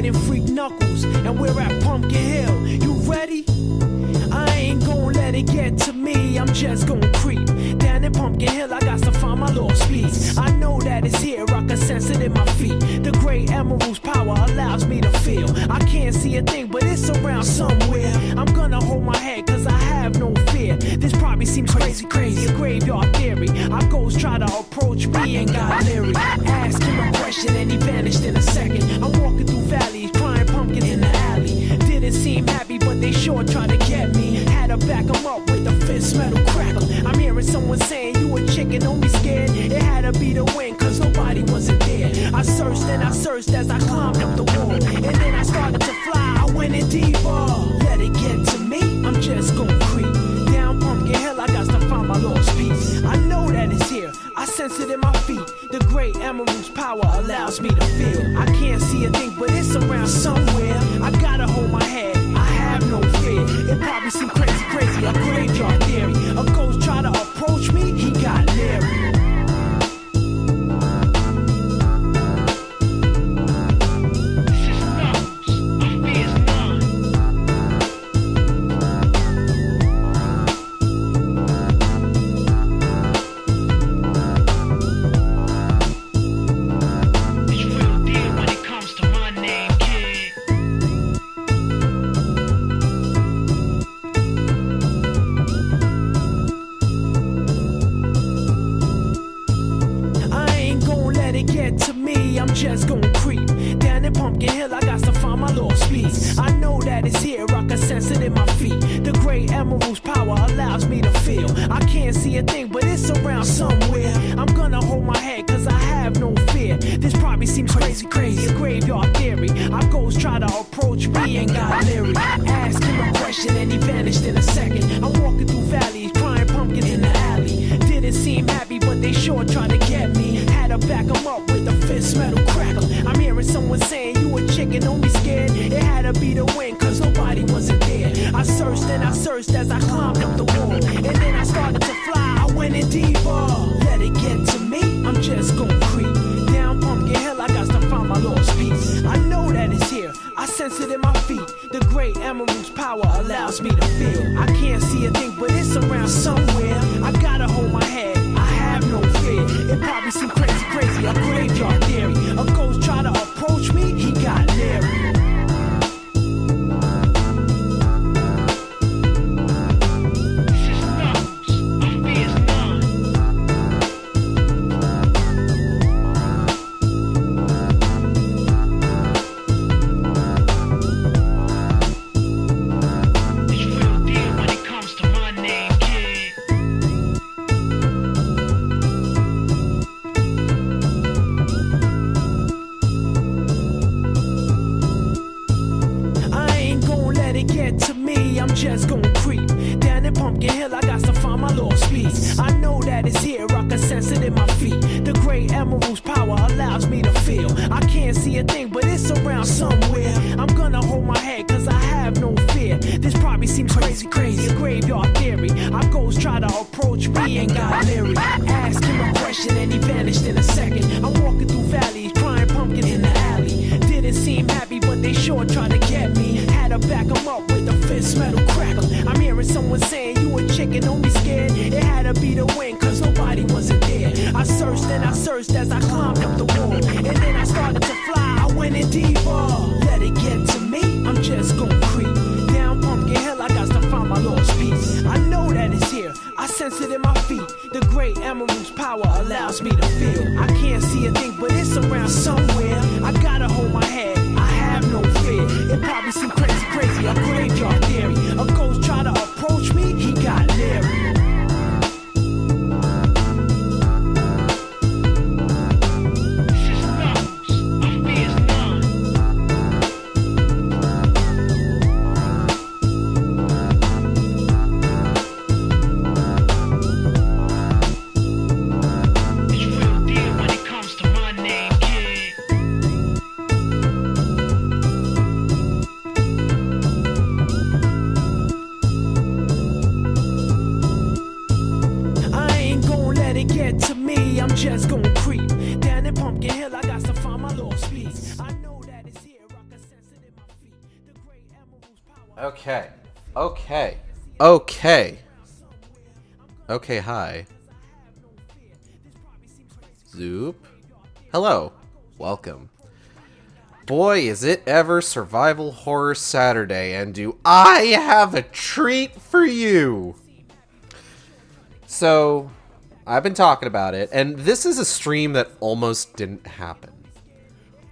riding freak knuckles, and we're at Pumpkin Hill. You ready? I ain't gon' let it get to me, I'm just gon' creep. Down in Pumpkin Hill, I got to find my lost piece. I know that it's here, I can sense it in my feet. The great emerald's power allows me to feel. I can't see a thing, but it's around somewhere. I'm gonna hold my head, cause I have no fear. This probably seems crazy, a graveyard theory. Our ghosts try to approach me and got leery. Ask him a question and he vanished in a second. I'm walking through valleys, crying pumpkins in the alley. Didn't seem happy, but they sure tried to get me. Had to back them up with a fist metal crackle. I'm hearing someone saying, you a chicken, don't be scared. It had to be the wind, cause nobody wasn't there. I searched and I searched as I climbed up the wall. And then I started to fly, I went in deeper. Let it get to me, I'm just gon' creep. Down Pumpkin Hill, I got to find my lost piece. I know that it's here, I sense it in my feet. The great emerald's power allows me to feel. I can't see a thing, but it's around somewhere. I gotta hold my head, I have no fear. It probably seems crazy, a graveyard theory. A ghost try to approach me, he got leery. I'm just gon' creep. Down in Pumpkin Hill, I got to find my lost piece. I know that it's here, I can sense it in my feet. The great emerald's power allows me to feel. I can't see a thing, but it's around somewhere. I'm gonna hold my head, cause I have no fear. This probably seems crazy, a graveyard theory. Our ghosts try to approach me and got leery. Ask him a question and he vanished in a second. I'm walking through valleys, crying pumpkins in the alley. Didn't seem happy, but they sure tried to get me. Had to back them up with a fist metal crackle. I'm hearing someone saying, you a chicken, don't be scared. It had to be the wind, cause nobody wasn't there. I searched and I searched as I climbed up the wall. And then I started to fly, I went in deeper. Let it get to me, I'm just gon' creep. Down Pumpkin Hill, I got to find my lost piece. I know that it's here, I sense it in my feet. The great emerald's power allows me to feel. I can't see a thing, but it's around somewhere. I gotta hold my head, I have no fear. It probably seems crazy, a graveyard theory. A ghost try to approach me, he got leery. I'm just gon' creep. Down in Pumpkin Hill, I got to find my lost piece. I know that it's here, I can sense it in my feet. The great emerald's power allows me to feel. I can't see a thing, but it's around somewhere. I'm gonna hold my head, cause I have no fear. This probably seems crazy, a graveyard theory. Our ghosts try to approach me and got leery. Ask him a question and he vanished in a second. I'm walking through valleys, crying pumpkins in the alley. Didn't seem happy, but they sure tried to get me. Had to back them up with a fist metal crackle. I'm hearing someone saying, you a chicken, don't be scared. It had to be the wind, cause nobody wasn't there. I searched and I searched as I climbed up the wall. And then I started to fly, I went in deeper. Let it get to me, I'm just gon' creep. Down Pumpkin Hill, I got to find my lost piece. I know that it's here, I sense it in my feet. The great emerald's power allows me to feel. I can't see a thing, but it's around somewhere. I gotta hold my head, I have no fear. It probably seems crazy, a graveyard theory. A ghost try to approach me, he got leery. Get to me, I'm just gon' creep. Down in Pumpkin Hill, I got to find my lost piece. I know that it's here, I can sense Okay. Okay. Okay. Okay, hi. Zoop. Hello. Welcome. Boy, is it ever Survival Horror Saturday, and do I have a treat for you! So, I've been talking about it, and this is a stream that almost didn't happen.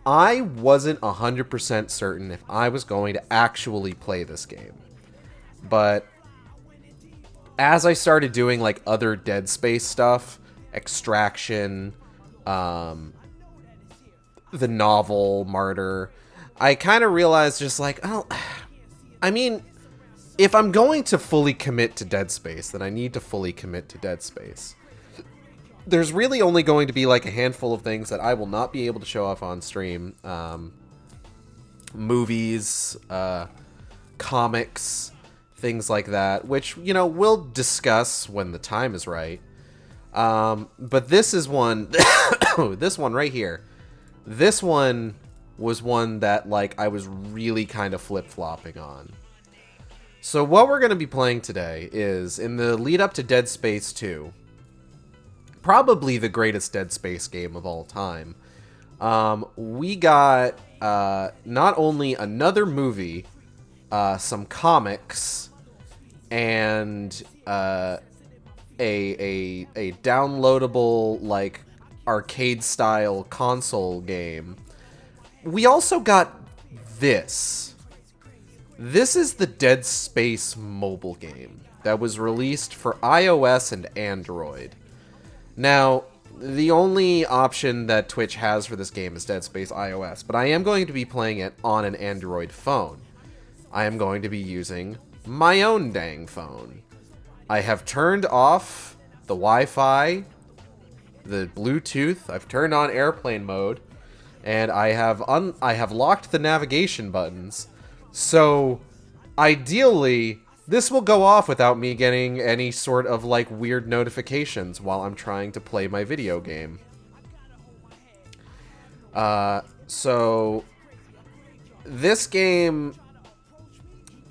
I wasn't 100% certain if I was going to actually play this game. But as I started doing like other Dead Space stuff, Extraction, the novel, Martyr, I kind of realized just like, oh, I mean, if I'm going to fully commit to Dead Space, then I need to fully commit to Dead Space. There's really only going to be like a handful of things that I will not be able to show off on stream. Movies, comics, things like that, which, you know, we'll discuss when the time is right. But this is one, this one right here. This one was one that, like, I was really kind of flip-flopping on. So what we're going to be playing today is, in the lead up to Dead Space 2, probably the greatest Dead Space game of all time, we got not only another movie, some comics, and a downloadable, like, arcade-style console game. We also got this. This is the Dead Space mobile game that was released for iOS and Android. Now, the only option that Twitch has for this game is Dead Space iOS, but I am going to be playing it on an Android phone. I am going to be using my own dang phone. I have turned off the Wi-Fi, the Bluetooth, I've turned on airplane mode, and I have locked the navigation buttons. So, ideally, this will go off without me getting any sort of, like, weird notifications while I'm trying to play my video game. So, this game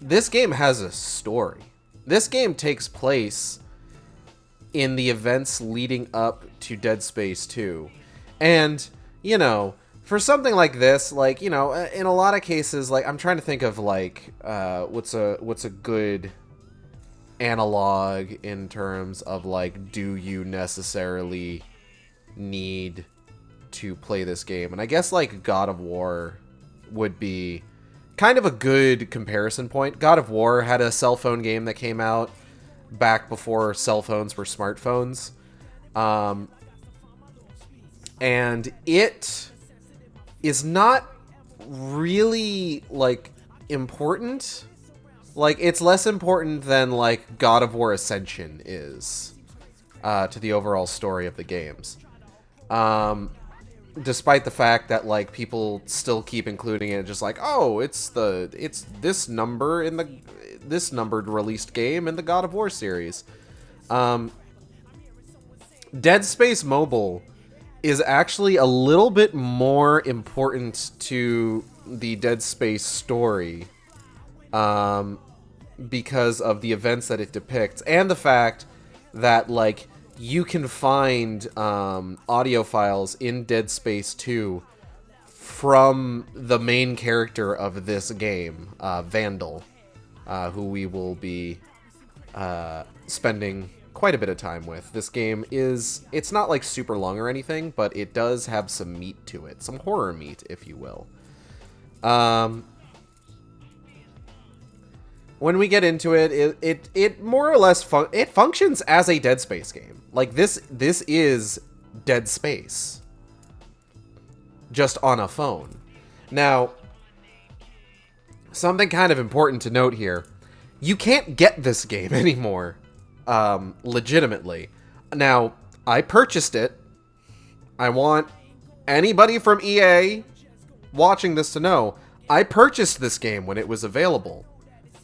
has a story. This game takes place in the events leading up to Dead Space 2. And, you know, for something like this, like, you know, in a lot of cases, like, I'm trying to think of, like, what's a good analog in terms of, like, do you necessarily need to play this game? And I guess, like, God of War would be kind of a good comparison point. God of War had a cell phone game that came out back before cell phones were smartphones. And it is not really, like, important. Like, it's less important than, like, God of War Ascension is to the overall story of the games. Despite the fact that, like, people still keep including it, just like, oh, it's this number in this numbered released game in the God of War series. Dead Space Mobile is actually a little bit more important to the Dead Space story, because of the events that it depicts, and the fact that, like, you can find audio files in Dead Space 2 from the main character of this game, Vandal, who we will be spending quite a bit of time with. This game it's not like super long or anything, but it does have some meat to it, some horror meat, if you will. When we get into it, it more or less it functions as a Dead Space game. Like, this is Dead Space, just on a phone. Now, something kind of important to note here: you can't get this game anymore, legitimately. Now, I purchased it. I want anybody from EA watching this to know, I purchased this game when it was available,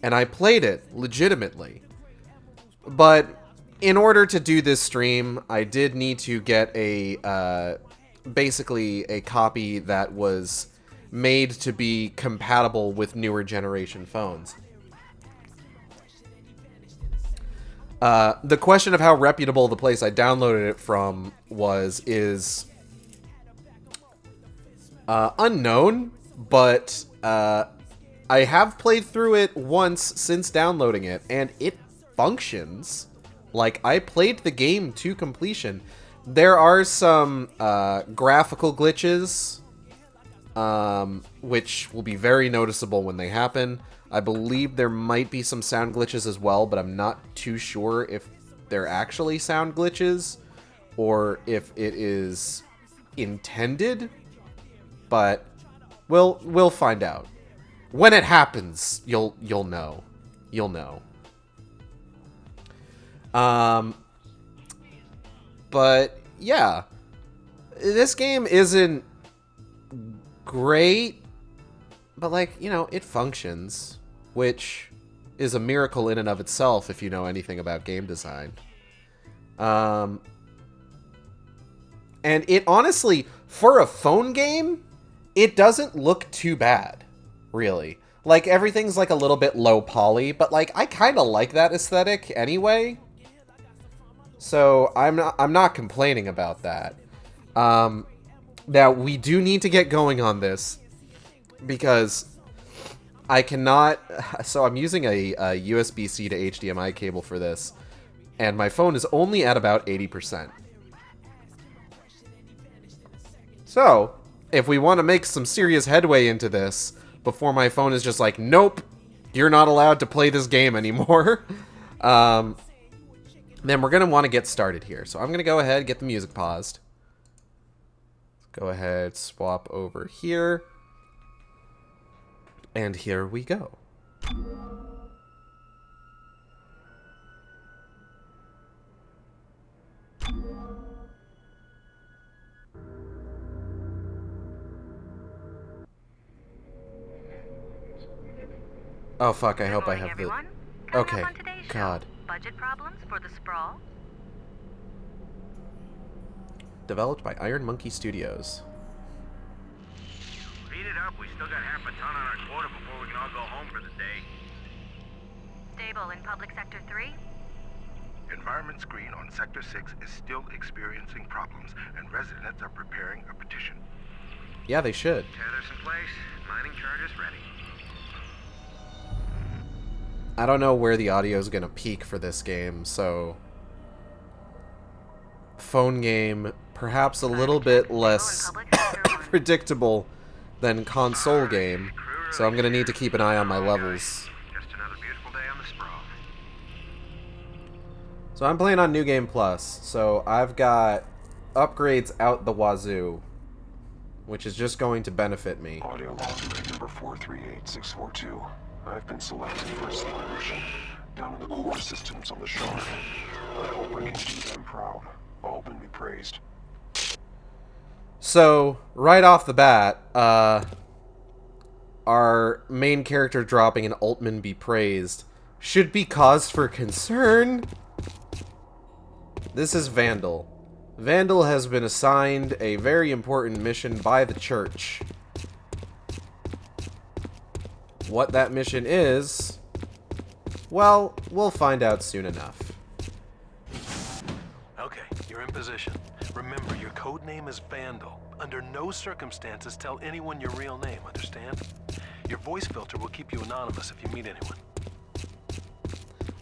and I played it legitimately. But in order to do this stream, I did need to get basically a copy that was made to be compatible with newer generation phones. The question of how reputable the place I downloaded it from is unknown, but I have played through it once since downloading it, and it functions. Like, I played the game to completion. There are some graphical glitches, which will be very noticeable when they happen. I believe there might be some sound glitches as well, but I'm not too sure if they're actually sound glitches or if it is intended. But we'll find out. When it happens, you'll know. You'll know. But yeah, this game isn't great, but like, you know, it functions, which is a miracle in and of itself if you know anything about game design. And it honestly, for a phone game, it doesn't look too bad, really. Like, everything's like a little bit low poly, but like, I kind of like that aesthetic anyway. So I'm not complaining about that. Now, we do need to get going on this, because I cannot... So I'm using a USB-C to HDMI cable for this, and my phone is only at about 80%. So, if we want to make some serious headway into this, before my phone is just like, nope, you're not allowed to play this game anymore, then we're going to want to get started here. So I'm going to go ahead and get the music paused. Go ahead, swap over here. And here we go. Oh fuck, I hope I have the... Okay, God. Budget problems for the sprawl? Developed by Iron Monkey Studios. Speed it up, we still got half a ton on our quota before we can all go home for the day. Stable in public sector 3? Environment screen on Sector 6 is still experiencing problems, and residents are preparing a petition. Yeah, they should. Tethers in place, mining charges ready. I don't know where the audio is going to peak for this game, so... Phone game, perhaps a little bit less predictable than console game, so I'm going to need to keep an eye on my levels. Just another beautiful day on the sprawl. So I'm playing on New Game Plus, so I've got upgrades out the wazoo, which is just going to benefit me. Audio log number 438642. I've been selected for a celebration down in the core systems on the Shard. I hope I can do them proud. Altman be praised. So, right off the bat, our main character dropping an Altman be praised should be cause for concern. This is Vandal. Vandal has been assigned a very important mission by the church. What that mission is, well, we'll find out soon enough. Okay, you're in position. Remember, your code name is Vandal. Under no circumstances tell anyone your real name, understand? Your voice filter will keep you anonymous if you meet anyone.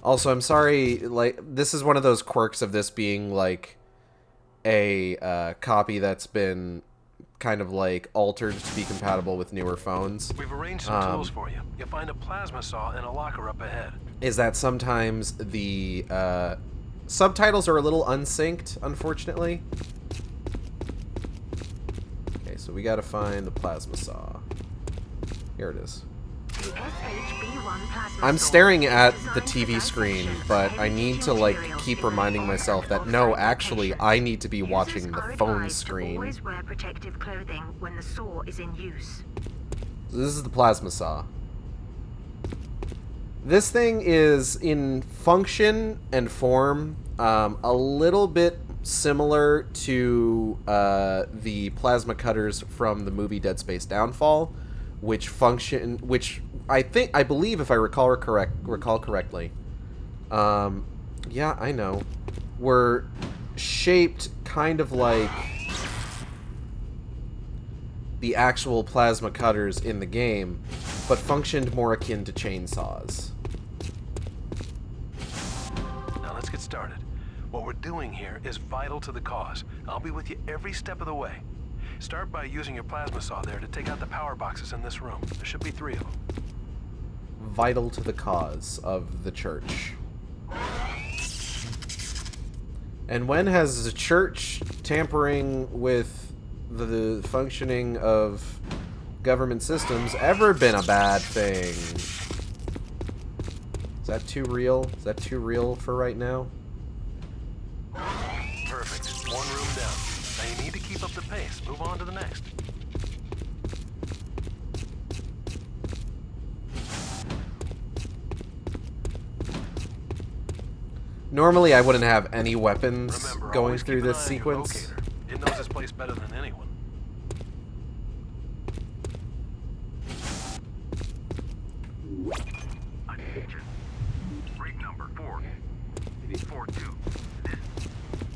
Also, I'm sorry, like, this is one of those quirks of this being, like, a copy that's been kind of, like, altered to be compatible with newer phones. We've arranged some tools for you. You'll find a plasma saw and a locker up ahead. Is that sometimes the subtitles are a little unsynced, unfortunately. Okay, so we gotta find the plasma saw. Here it is. I'm staring at the TV screen, but I need to, like, keep reminding myself that, no, actually, I need to be watching the phone screen. Always wear protective clothing when the saw is in use. So this is the plasma saw. This thing is, in function and form, a little bit similar to the plasma cutters from the movie Dead Space Downfall, which I believe, if I recall correctly, Yeah, I know. Were shaped kind of like the actual plasma cutters in the game, but functioned more akin to chainsaws. Now let's get started. What we're doing here is vital to the cause. I'll be with you every step of the way. Start by using your plasma saw there to take out the power boxes in this room. There should be 3 of them. Vital to the cause of the church. And when has the church tampering with the functioning of government systems ever been a bad thing? Is that too real? Is that too real for right now? Perfect. 1 room down. Now you need to keep up the pace. Move on to the next. Normally I wouldn't have any weapons Remember, going always through keep an this eye on your sequence. locator. It knows this place better than anyone. Attention. Rig number 442.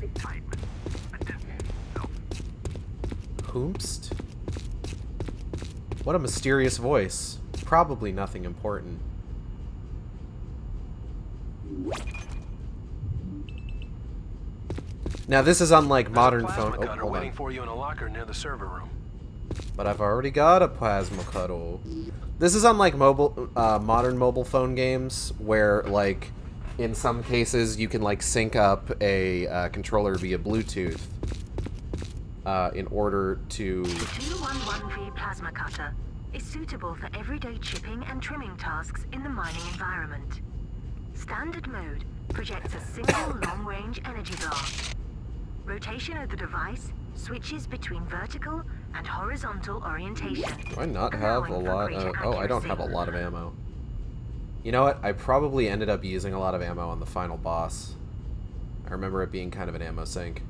This type. Self. Whomst? What a mysterious voice. Probably nothing important. Now this is unlike modern There's a phone. plasma Oh, cutter hold waiting on. for you in a locker near the server room. But I've already got a plasma cuddle. This is unlike modern mobile phone games, where like in some cases you can like sync up a controller via Bluetooth in order to. The 211V plasma cutter is suitable for everyday chipping and trimming tasks in the mining environment. Standard mode projects a single long-range energy blast. Rotation of the device switches between vertical and horizontal orientation. Do I not have a allowing for lot greater of... Oh, I don't have a accuracy. lot of ammo. You know what? I probably ended up using a lot of ammo on the final boss. I remember it being kind of an ammo sink.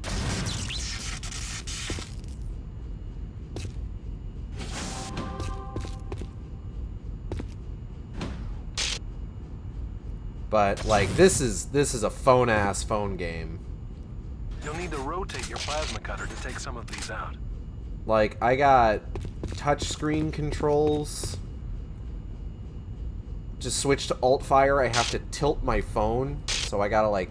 But, like, this is a phone-ass phone game. You'll need to rotate your plasma cutter to take some of these out. Like, I got touchscreen controls. To switch to alt-fire, I have to tilt my phone. So I gotta, like,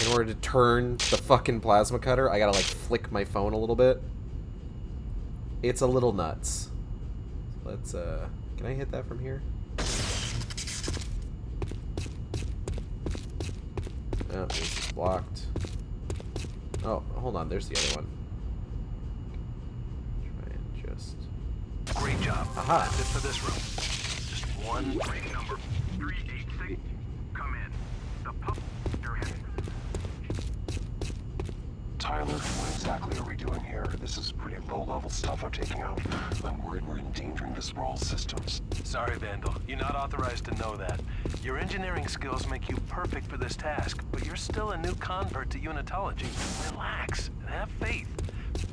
in order to turn the fucking plasma cutter, I gotta, like, flick my phone a little bit. It's a little nuts. Let's, can I hit that from here? Oh, this is blocked. Oh, hold on, there's the other one. Try and just... Great job. Aha. That's it for this room. Just one. Rig number 386. Come in. The public has... Tyler, what exactly are we doing here? This is pretty low-level stuff I'm taking out. I'm worried we're endangering the Sprawl systems. Sorry, Vandal. You're not authorized to know that. Your engineering skills make you perfect for this task, but you're still a new convert to unitology. Relax and have faith.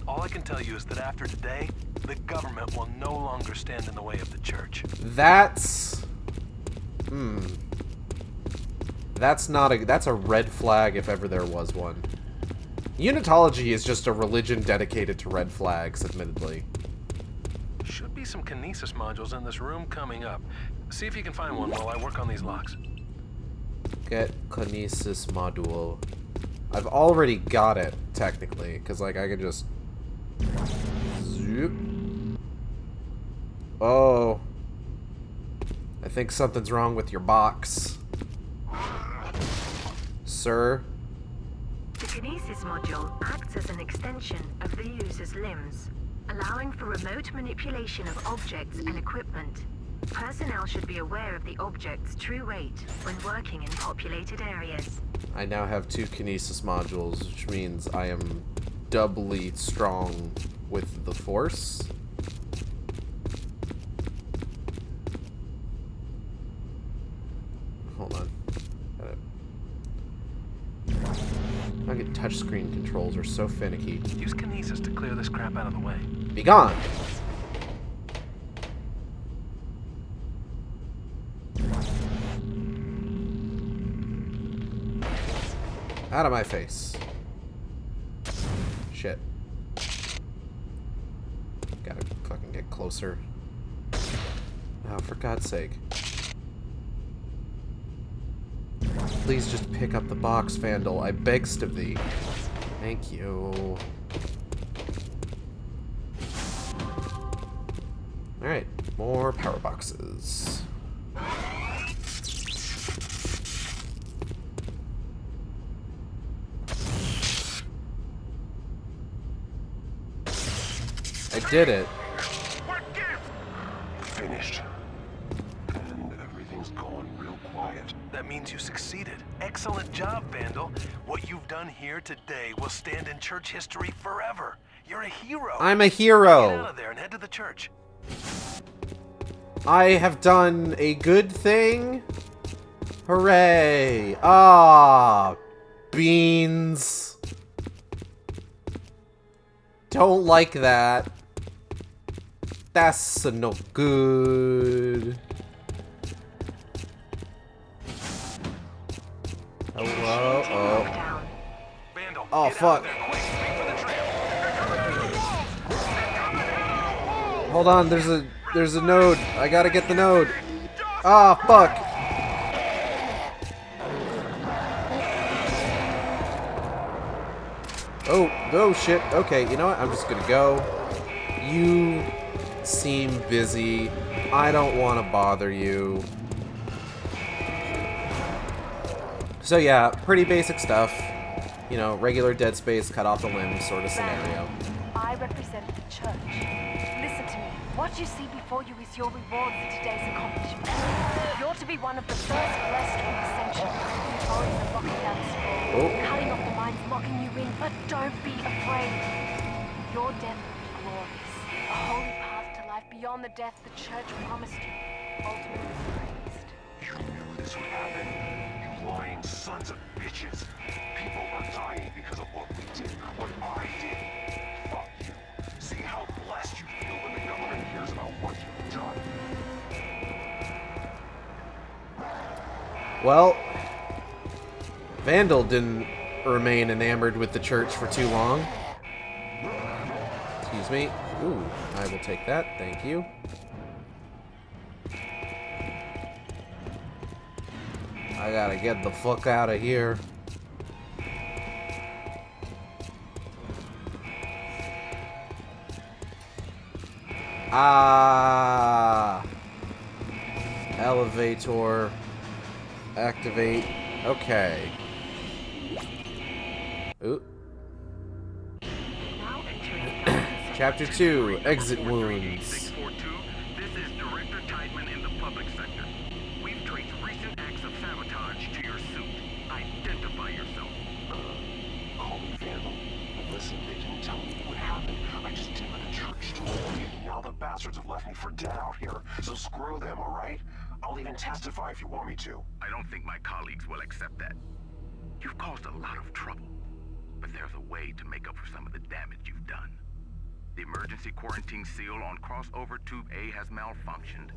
All I can tell you is that after today, the government will no longer stand in the way of the church. That's... That's not a... That's a red flag if ever there was one. Unitology is just a religion dedicated to red flags, admittedly. Should be some kinesis modules in this room coming up. See if you can find one while I work on these locks. Get kinesis module. I've already got it, technically, because, like, I could just... Zoop. Oh. I think something's wrong with your box. Sir? The kinesis module acts as an extension of the user's limbs, allowing for remote manipulation of objects and equipment. Personnel should be aware of the object's true weight when working in populated areas. I now have 2 kinesis modules, which means I am doubly strong with the Force. Hold on. Fucking touchscreen controls are so finicky. Use kinesis to clear this crap out of the way. Be gone! Out of my face. Shit. Gotta fucking get closer. Oh, for God's sake. Please just pick up the box, Vandal. I beggst of thee. Thank you. Alright, more power boxes. I did it. Finished. And everything's gone real quiet. That means you succeeded. Excellent job, Vandal. What you've done here today will stand in church history forever. You're a hero. I'm a Get hero. out of there and head to the church. I have done a good thing. Hooray. Ah, beans. Don't like that. That's no good. Hello? Oh. Vandal, Oh, get fuck. out of there quick. Make for the trail. Hold on, there's a node. I gotta get the node. Ah, fuck. Oh shit. Okay, you know what? I'm just gonna go. You seem busy. I don't want to bother you. So yeah, pretty basic stuff. You know, regular Dead Space, cut off the limbs sort of scenario. I represent the church. Listen to me. What you see before you is your reward for today's accomplishment. You're to be one of the first blessed with ascension. Following the locking down scroll, Oh. cutting off the minds locking you in, but don't be afraid. Your death will be glorious. A holy path to life beyond the death the church promised you. Ultimately praised. You knew this would happen. You lying sons of bitches. People are dying because of what we did, what I did. Fuck you. See how blessed you feel when the government hears about what you've done. Well, Vandal didn't remain enamored with the church for too long. Excuse me. Ooh, I will take that. Thank you. I gotta get the fuck out of here. Ah. Elevator. Activate. Okay. Ooh. Now entering Chapter 2, Exit Wounds. 642, this is Director Tideman in the public sector. We've traced recent acts of sabotage to your suit. Identify yourself. Call me Vandal. Listen, they didn't tell me what happened. I just did what the church told me. Now the bastards have left me for dead out here. So screw them, alright? I'll even testify if you want me to. I don't think my colleagues will accept that. You've caused a lot of trouble, but there's a way to make up for some of the damage you've done. The emergency quarantine seal on crossover tube A has malfunctioned,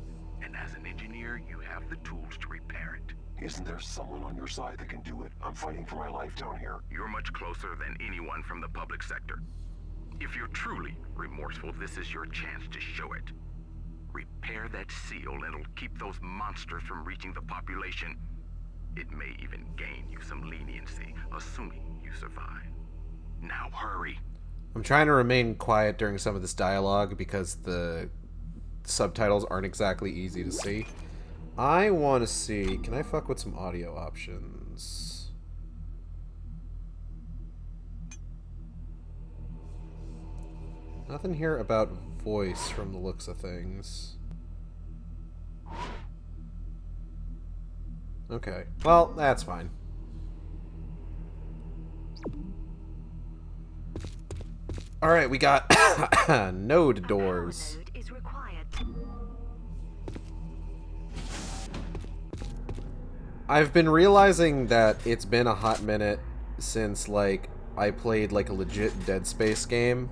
and as an engineer, you have the tools to repair it. Isn't there someone on your side that can do it? I'm fighting for my life down here. You're much closer than anyone from the public sector. If you're truly remorseful, this is your chance to show it. Repair that seal and it'll keep those monsters from reaching the population. It may even gain you some leniency, assuming you survive. Now hurry. I'm trying to remain quiet during some of this dialogue because the subtitles aren't exactly easy to see. I want to see... Can I fuck with some audio options? Nothing here about voice from the looks of things. Okay. Well, that's fine. Alright, we got node doors. node is required. I've been realizing that it's been a hot minute since, like, I played, like, a legit Dead Space game.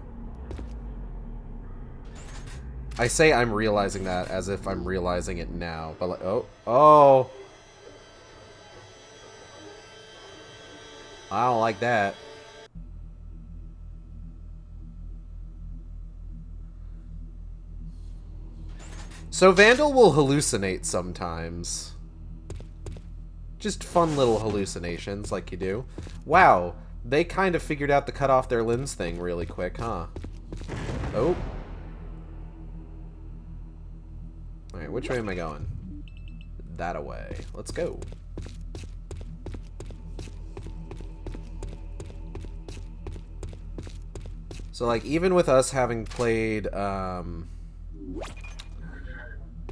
I say I'm realizing that as if I'm realizing it now, but like, oh. I don't like that. So Vandal will hallucinate sometimes. Just fun little hallucinations like you do. Wow, they kind of figured out the cut off their limbs thing really quick, huh? Oh. Alright, which way am I going? That way. Let's go. So, like, even with us having played,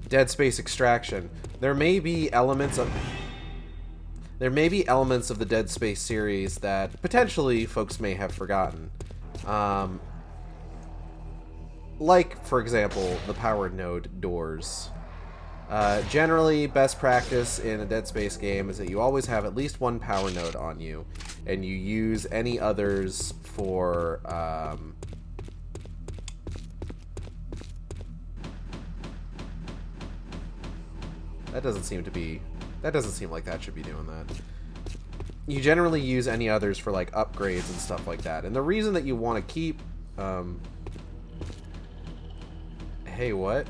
Dead Space Extraction, there may be elements of the Dead Space series that potentially folks may have forgotten. Like, for example, the power node doors. Generally, best practice in a Dead Space game is that you always have at least one power node on you, and you use any others for, that doesn't seem like that should be doing that. You generally use any others for, like, upgrades and stuff like that. And the reason that you want to keep, hey, what?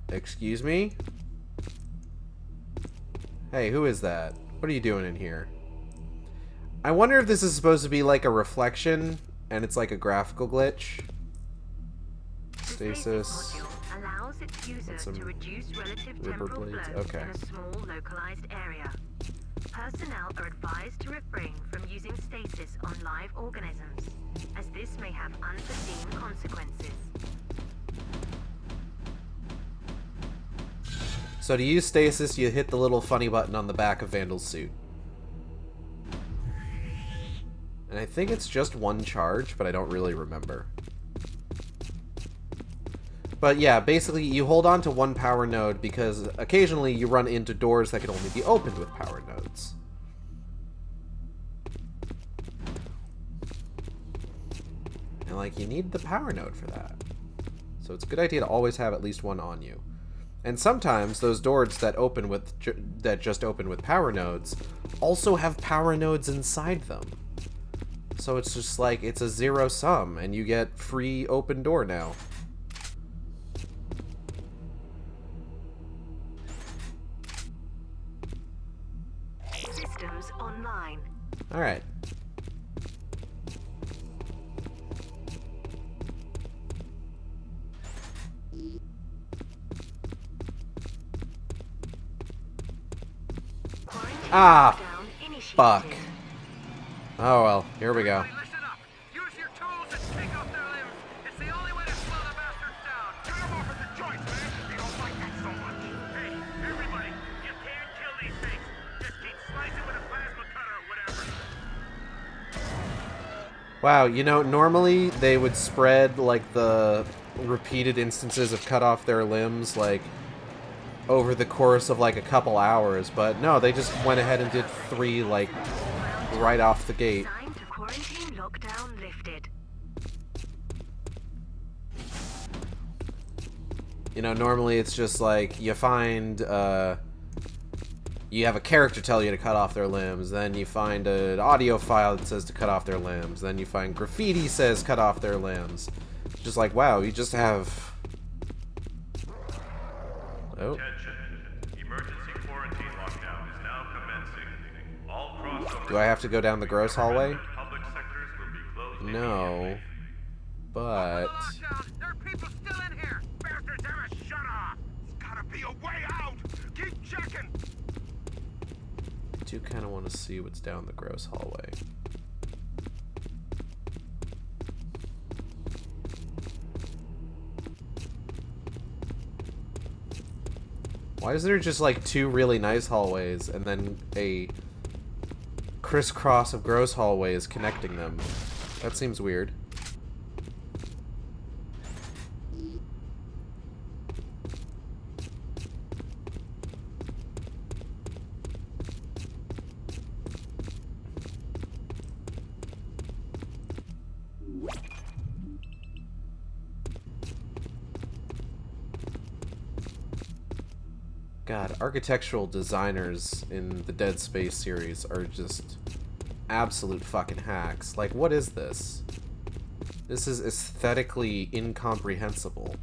Excuse me? Hey, who is that? What are you doing in here? I wonder if this is supposed to be like a reflection, and it's like a graphical glitch. Stasis. Allows its user to reduce relative temporal blades. flow Okay. in a small localized area. Personnel are advised to refrain from using stasis on live organisms, as this may have unforeseen consequences. So to use stasis, you hit the little funny button on the back of Vandal's suit. And I think it's just one charge, but I don't really remember. But yeah, basically you hold on to one power node because occasionally you run into doors that can only be opened with power nodes. And like, you need the power node for that. So it's a good idea to always have at least one on you. And sometimes those doors that open with just open with power nodes also have power nodes inside them. So it's just like, it's a zero sum and you get free open door now. Systems online. All right. Ah, fuck. Oh well, here we go. Listen up. Use your tools and take off their limbs. It's the only way to slow the bastards down. Get them off at the joints, man. You don't like that so much. Hey, everybody, you can't kill these things. Just keep slicing with a plasma cutter or whatever. Wow, you know, normally they would spread, like, the repeated instances of cut off their limbs, like, over the course of, like, a couple hours, but no, they just went ahead and did 3, like, right off the gate. Time to quarantine lockdown lifted. You know, normally it's just like, you find, you have a character tell you to cut off their limbs, then you find an audio file that says to cut off their limbs, then you find graffiti says cut off their limbs. Just like, wow, you just have... Oh. Attention. Emergency quarantine lockdown is now commencing. All crossovers... Do I have to go down the gross hallway? Public sectors will be closed No. immediately. But... Lockdown. There are people still in here. Bastards, have a shut off. There's gotta be a way out. Keep checking. I do kind of want to see what's down the gross hallway. Why is there just like 2 really nice hallways and then a crisscross of gross hallways connecting them? That seems weird. God, architectural designers in the Dead Space series are just absolute fucking hacks. Like, what is this? This is aesthetically incomprehensible.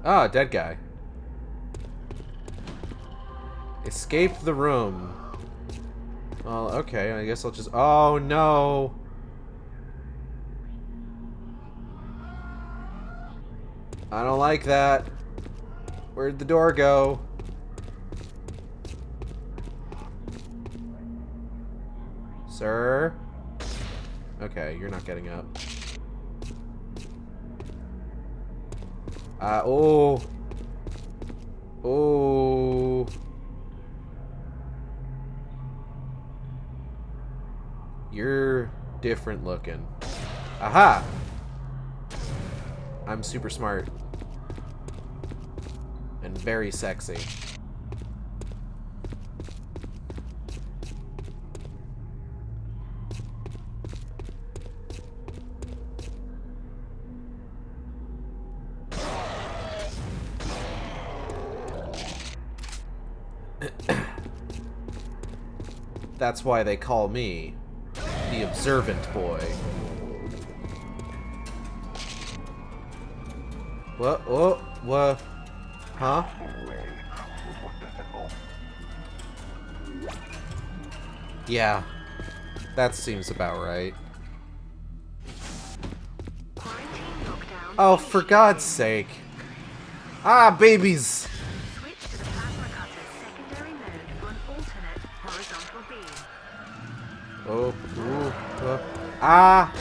Ah, dead guy. Escaped the room. Well, okay, I guess I'll just... Oh, no! I don't like that. Where'd the door go? Sir? Okay, you're not getting up. Oh. Oh. You're different looking. Aha! I'm super smart. And very sexy. That's why they call me the observant boy. What? Oh, what? Huh? What the hell? Yeah. That seems about right. Quarantine lockdown. Oh, for God's sake. Ah, babies! Switch to the plasma cutter's secondary mode for an alternate horizontal beam. Oh, ooh, ah!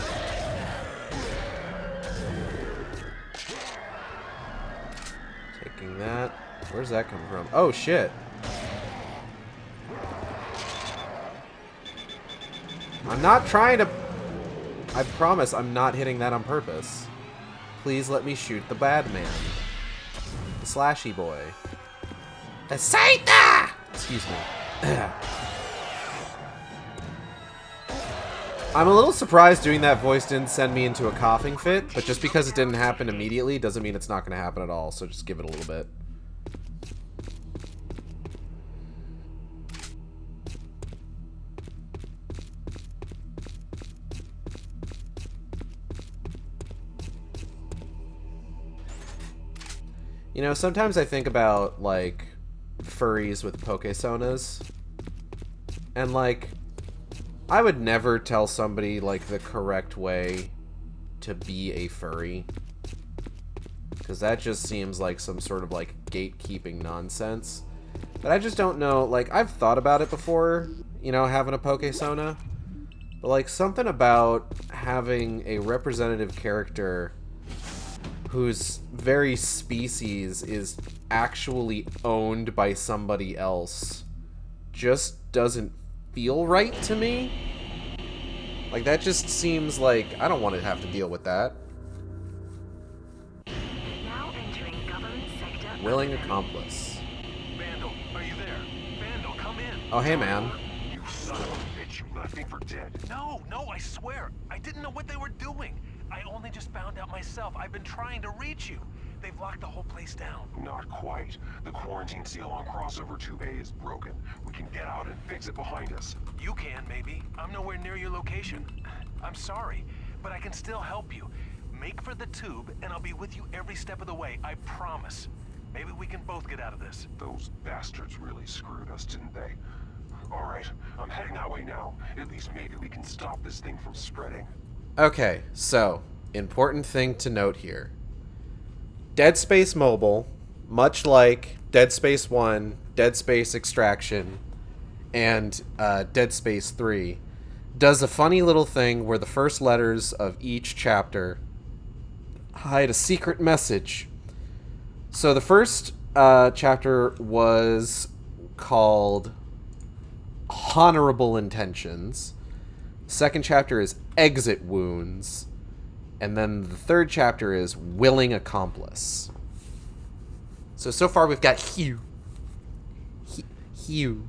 Taking that. Where's that come from? Oh, shit. I'm not trying to... I promise I'm not hitting that on purpose. Please let me shoot the bad man. The slashy boy. The Saita! Excuse me. I'm a little surprised doing that voice didn't send me into a coughing fit, but just because it didn't happen immediately doesn't mean it's not going to happen at all, so just give it a little bit. You know, sometimes I think about, like, furries with pokesonas, and, like, I would never tell somebody, like, the correct way to be a furry. Because that just seems like some sort of, like, gatekeeping nonsense. But I just don't know, like, I've thought about it before, you know, having a Pokesona. But, like, something about having a representative character whose very species is actually owned by somebody else just doesn't feel right to me. Like, that just seems like I don't want to have to deal with that. Now entering government sector. Willing accomplice. Vandal, are you there? Vandal, come in. Oh, hey, man. You son of a bitch, you left me for dead. No, I swear. I didn't know what they were doing. I only just found out myself. I've been trying to reach you. They've locked the whole place down. Not quite. The quarantine seal on crossover 2A is broken. We can get out and fix it behind us. You can, maybe. I'm nowhere near your location. I'm sorry, but I can still help you. Make for the tube, and I'll be with you every step of the way. I promise. Maybe we can both get out of this. Those bastards really screwed us, didn't they? All right, I'm heading that way now. At least maybe we can stop this thing from spreading. Okay, so, important thing to note here. Dead Space Mobile, much like Dead Space 1, Dead Space Extraction, and Dead Space 3, does a funny little thing where the first letters of each chapter hide a secret message. So the first chapter was called Honorable Intentions. Second chapter is Exit Wounds. And then the third chapter is Willing Accomplice. So far we've got Hugh.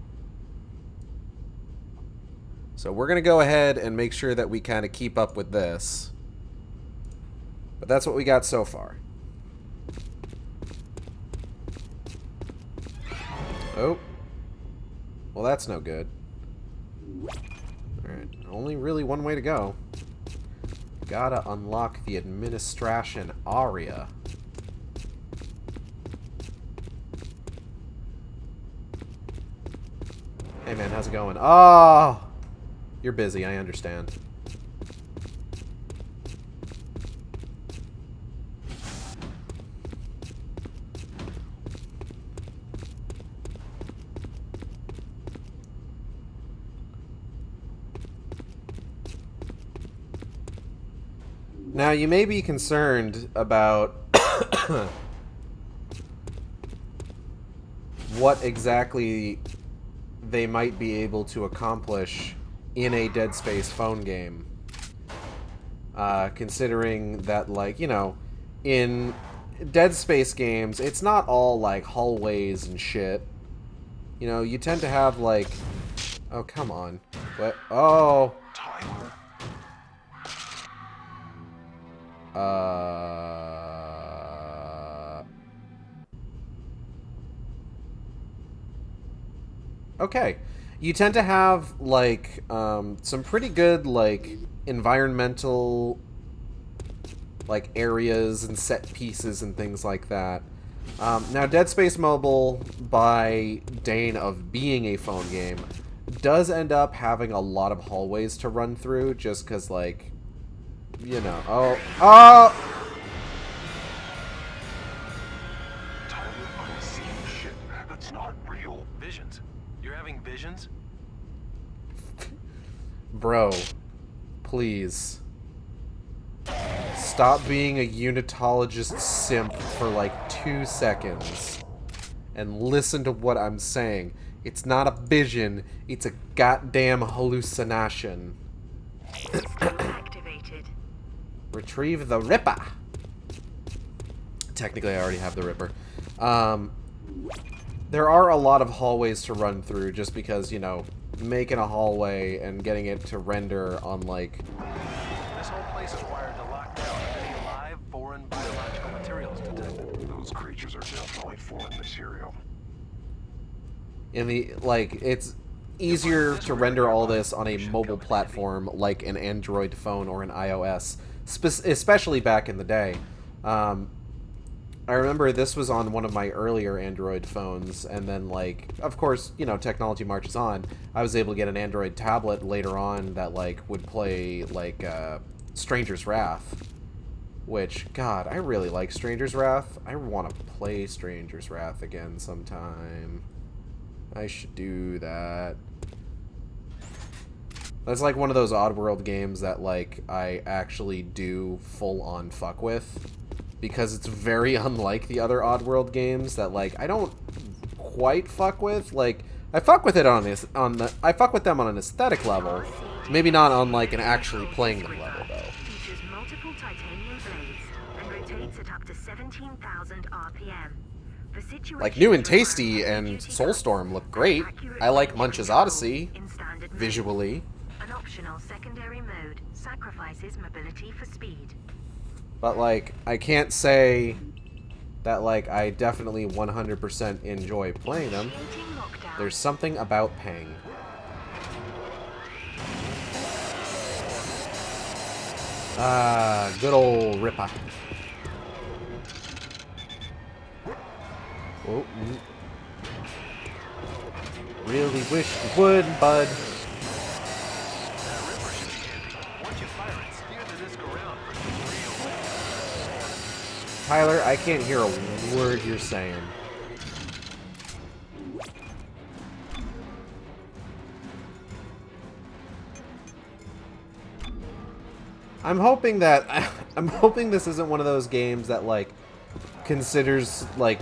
So we're going to go ahead and make sure that we kind of keep up with this. But that's what we got so far. Oh. Well, that's no good. Alright, only really one way to go. Gotta unlock the administration aria. Hey man, how's it going? Oh! You're busy, I understand. Now, you may be concerned about what exactly they might be able to accomplish in a Dead Space phone game. Considering that, like, you know, in Dead Space games, it's not all, like, hallways and shit. You know, you tend to have, like... Oh, come on. What? Oh! Tyler. Okay. You tend to have, like, some pretty good, like, environmental, like, areas and set pieces and things like that. Now, Dead Space Mobile, by dint of being a phone game, does end up having a lot of hallways to run through, just because, like, you know, oh, Tyler, I'm seeing shit that's not real. Visions. You're having visions? bro, please. Stop being a unitologist simp for like 2 seconds and listen to what I'm saying. It's not a vision, it's a goddamn hallucination. Activated. Retrieve the Ripper. Technically, I already have the Ripper. There are a lot of hallways to run through just because, you know, making a hallway and getting it to render on, like... This whole place is wired to lock down any live, foreign, biological materials detected. Those creatures are definitely foreign material. In the, like, it's easier to render all this on a mobile platform like an Android phone or an iOS, especially back in the day. I remember this was on one of my earlier Android phones, and then, like, of course, you know, technology marches on. I was able to get an Android tablet later on that, like, would play, like, Stranger's Wrath. Which, God, I really like Stranger's Wrath. I want to play Stranger's Wrath again sometime. I should do that. That's like one of those Oddworld games that, like, I actually do full-on fuck with. Because it's very unlike the other Oddworld games that, like, I don't quite fuck with. Like, I fuck with it I fuck with them on an aesthetic level. Maybe not on, like, an actually playing them level, though. Features multiple titanium blades and rotates at up to 17,000 RPM. The situation Like, New and Tasty and Soulstorm look great. I like Munch's Odyssey, visually. An optional secondary mode sacrifices mobility for speed. But, like, I can't say that, like, I definitely 100% enjoy playing them. There's something about Pang. Ah, good old Ripper. Oh, really wish you would, bud. Tyler, I can't hear a word you're saying. I'm hoping this isn't one of those games that, like, considers, like,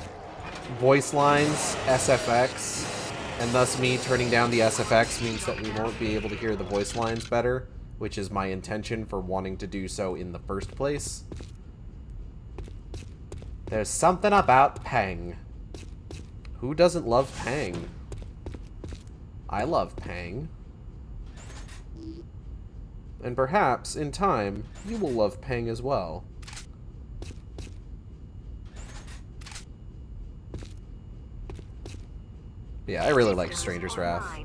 voice lines SFX, and thus me turning down the SFX means that we won't be able to hear the voice lines better, which is my intention for wanting to do so in the first place. There's something about Pang. Who doesn't love Pang? I love Pang. And perhaps, in time, you will love Pang as well. Yeah, I really like Stranger's Wrath.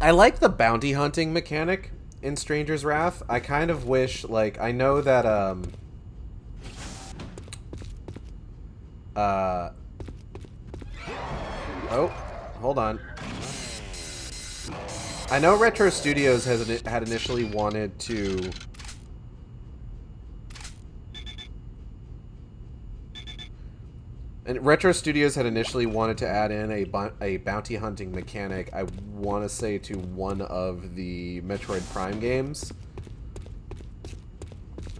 I like the bounty hunting mechanic in Stranger's Wrath. I kind of wish, like, I know that, oh, hold on. I know Retro Studios had initially wanted to... And Retro Studios had initially wanted to add in a bounty hunting mechanic, I want to say, to one of the Metroid Prime games.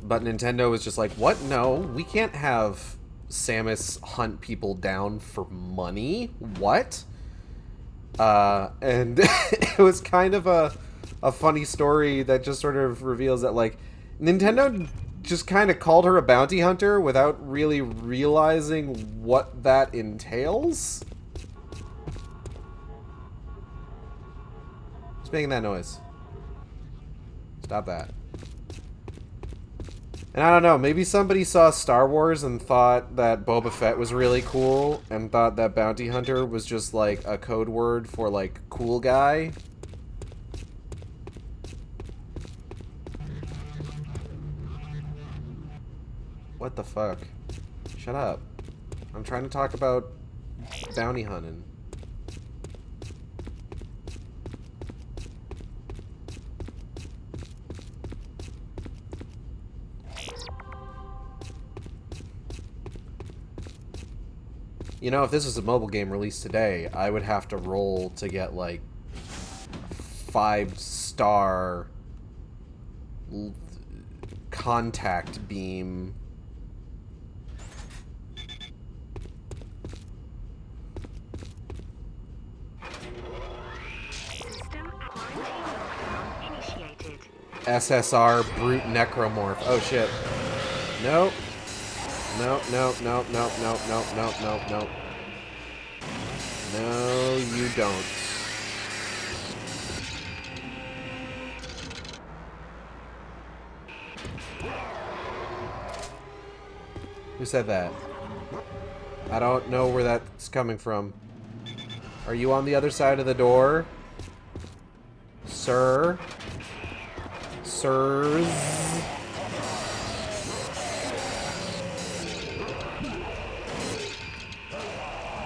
But Nintendo was just like, what? No, we can't have Samus hunt people down for money. What? And it was kind of a funny story that just sort of reveals that, like, Nintendo just kind of called her a bounty hunter without really realizing what that entails. Who's making that noise? Stop that. And I don't know, maybe somebody saw Star Wars and thought that Boba Fett was really cool and thought that bounty hunter was just like a code word for like cool guy. What the fuck? Shut up. I'm trying to talk about bounty hunting. You know, if this was a mobile game released today, I would have to roll to get, like, 5-star contact beam. System quarantine lockdown initiated. SSR brute necromorph. Oh shit. Nope. Nope, nope, nope, nope, nope, nope, nope, nope, nope. No, you don't. Who said that? I don't know where that's coming from. Are you on the other side of the door? Sir? Sirs?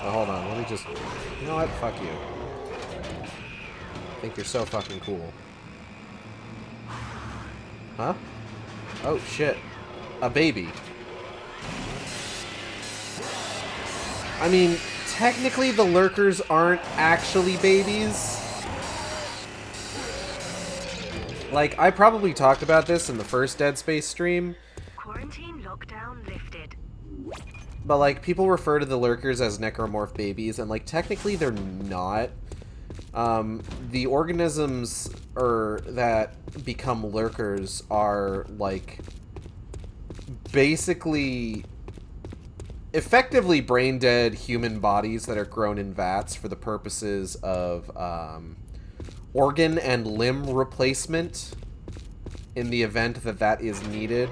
Oh, hold on, let me just... You know what? Fuck you. I think you're so fucking cool. Huh? Oh, shit. A baby. I mean, technically the lurkers aren't actually babies. Like, I probably talked about this in the first Dead Space stream. Quarantine lockdown lifted. But, like, people refer to the lurkers as necromorph babies, and, like, technically they're not. The organisms that become lurkers are, like, basically effectively brain-dead human bodies that are grown in vats for the purposes of organ and limb replacement in the event that that is needed.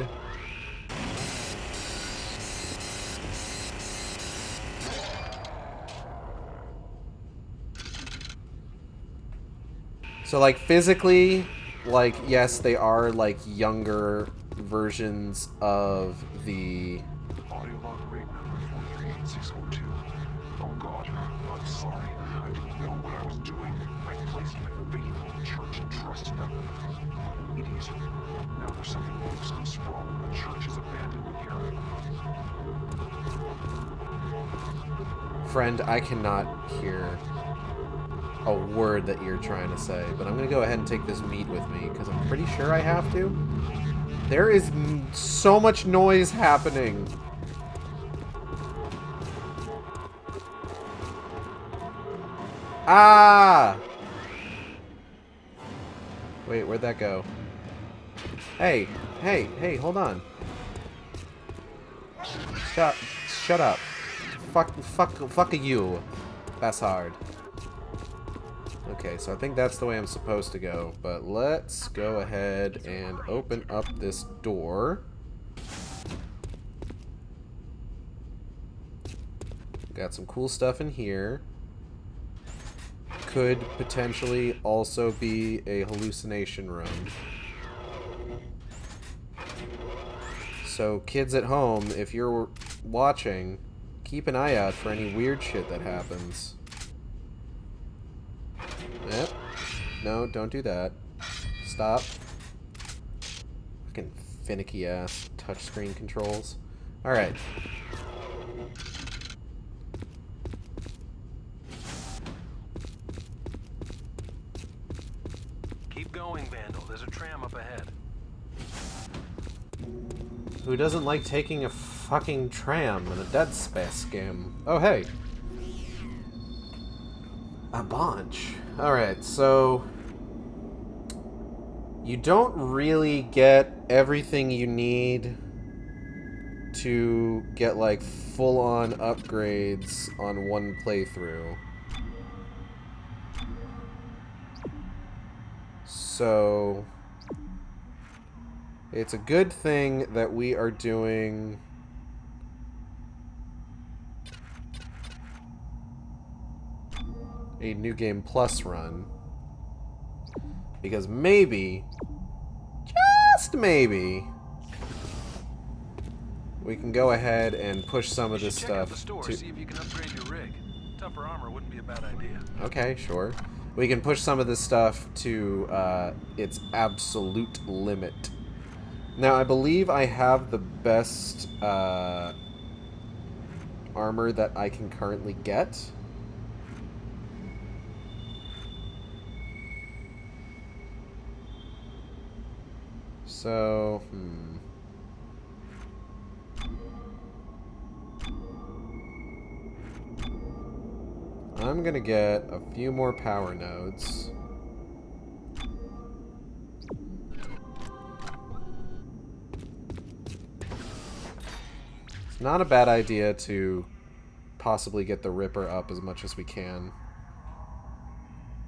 So, like, physically, like, yes, they are, like, younger versions of the... Audio log rate number 438602. Oh god, I'm sorry. I didn't know what I was doing. I placed my faith in the church and trusted them. Idiot. Now there's something else goes wrong when the church is abandoned here. Friend, I cannot hear a word that you're trying to say, but I'm gonna go ahead and take this meat with me, because I'm pretty sure I have to. There is so much noise happening. Ah! Wait, where'd that go? Hey, hey, hey, hold on. Shut up. Fuck you. That's hard. Okay, so I think that's the way I'm supposed to go. But let's go ahead and open up this door. Got some cool stuff in here. Could potentially also be a hallucination room. So kids at home, if you're watching, keep an eye out for any weird shit that happens. Yep. No, don't do that. Stop. Fucking finicky ass touchscreen controls. Alright. Keep going, Vandal. There's a tram up ahead. Who doesn't like taking a fucking tram in a Dead Space game? Oh, hey. A bunch. Alright, so... you don't really get everything you need to get, like, full-on upgrades on one playthrough. So... it's a good thing that we are doing... a New Game Plus run. Because maybe, just maybe, we can go ahead and push some of this Check out stuff the store, to... see if you can upgrade your rig. Tougher armor wouldn't be a bad idea. Okay, sure. We can push some of this stuff to its absolute limit. Now, I believe I have the best armor that I can currently get. So, I'm gonna get a few more power nodes. It's not a bad idea to possibly get the Ripper up as much as we can.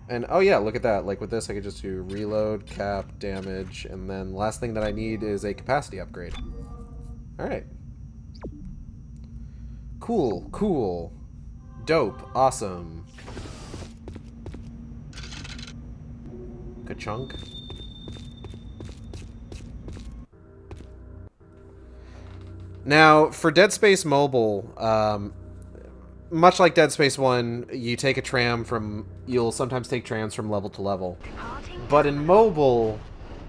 And, oh yeah, look at that. Like, with this, I could just do reload, cap, damage, and then last thing that I need is a capacity upgrade. Alright. Cool, cool. Dope, awesome. Ka-chunk. Now, for Dead Space Mobile, much like Dead Space 1, you take a tram from... you'll sometimes take trams from level to level. But in mobile,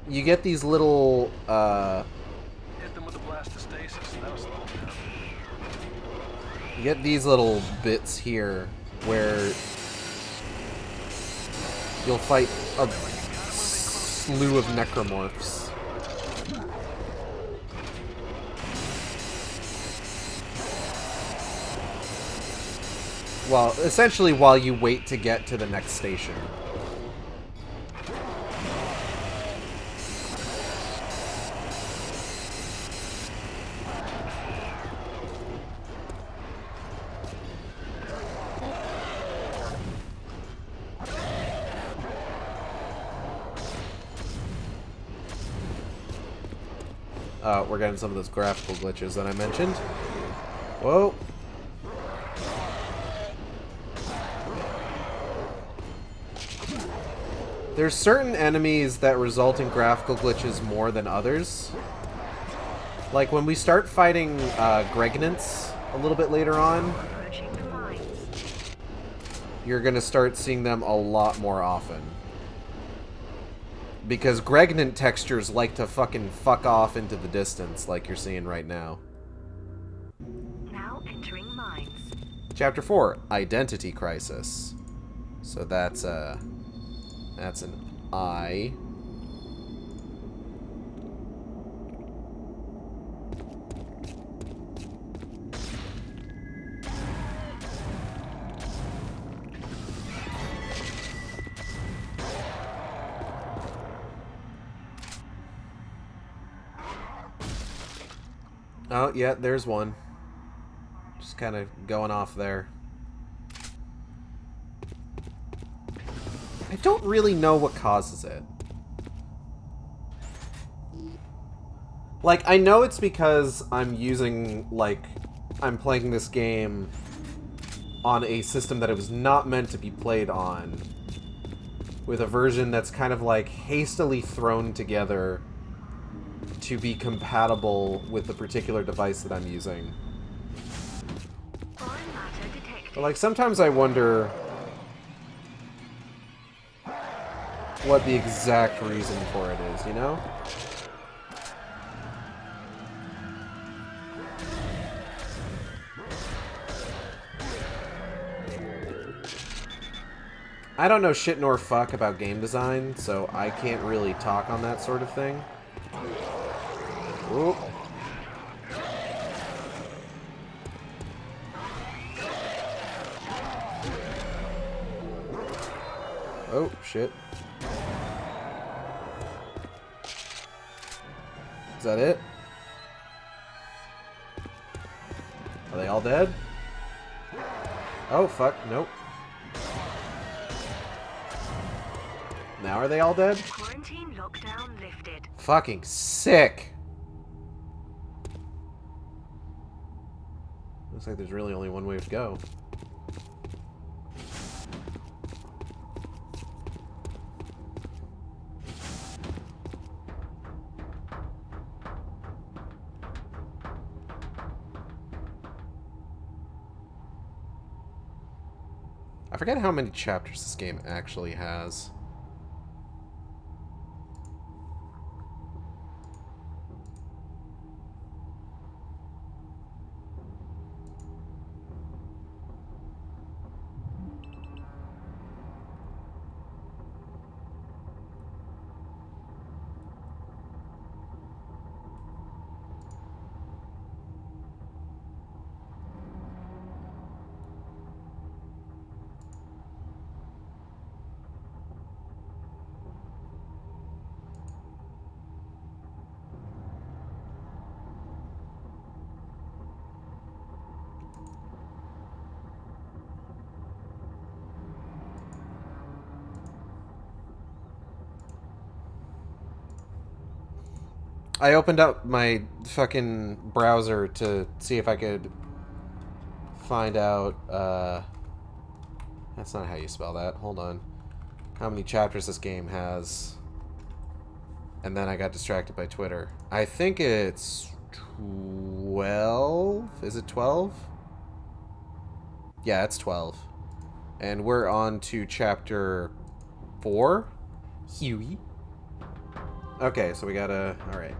you get these little, Hit them with a blast of stasis, and that was slow down. you get these little bits here where you'll fight a slew of necromorphs. Well, essentially while you wait to get to the next station. We're getting some of those graphical glitches that I mentioned. Whoa. There's certain enemies that result in graphical glitches more than others. Like when we start fighting Gregnants a little bit later on, you're gonna start seeing them a lot more often. Because Gregnant textures like to fucking fuck off into the distance, like you're seeing right now. Now entering mines. Chapter 4, Identity Crisis. So that's an I. Oh, yeah, there's one. Just kind of going off there. I don't really know what causes it. Like, I know it's because I'm using, like, I'm playing this game on a system that it was not meant to be played on, with a version that's kind of, like, hastily thrown together to be compatible with the particular device that I'm using. But, like, sometimes I wonder what the exact reason for it is, you know? I don't know shit nor fuck about game design, so I can't really talk on that sort of thing. Ooh. Oh, shit. Is that it? Are they all dead? Oh, fuck, nope. Now are they all dead? Quarantine lockdown lifted. Fucking sick. Looks like there's really only one way to go. I forget how many chapters this game actually has. I opened up my fucking browser to see if I could find out, that's not how you spell that. Hold on. How many chapters this game has. And then I got distracted by Twitter. I think it's 12? Is it 12? Yeah, it's 12. And we're on to chapter 4. Huey. Okay, so we gotta... Alright.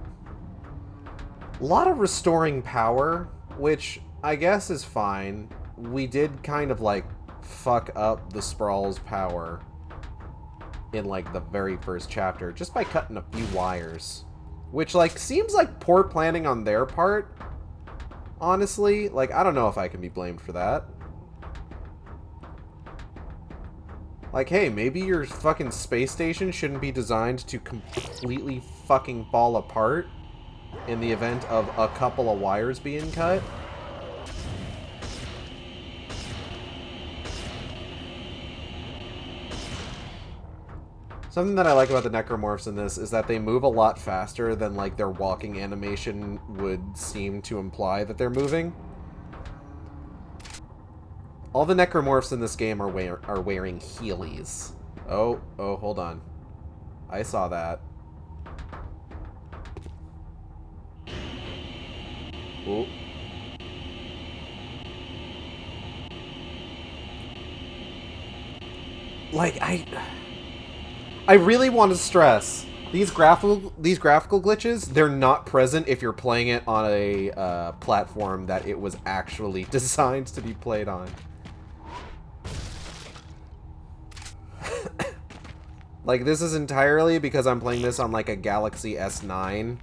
A lot of restoring power, which I guess is fine. We did kind of, like, fuck up the Sprawl's power in, like, the very first chapter, just by cutting a few wires. Which, like, seems like poor planning on their part, honestly. Like, I don't know if I can be blamed for that. Like, hey, maybe your fucking space station shouldn't be designed to completely fucking fall apart in the event of a couple of wires being cut. Something that I like about the necromorphs in this is that they move a lot faster than, like, their walking animation would seem to imply that they're moving. All the necromorphs in this game are wearing Heelys. Oh, hold on. I saw that. Ooh. Like, I really want to stress, these graphical glitches, they're not present if you're playing it on a platform that it was actually designed to be played on. Like, this is entirely because I'm playing this on, like, a Galaxy S9.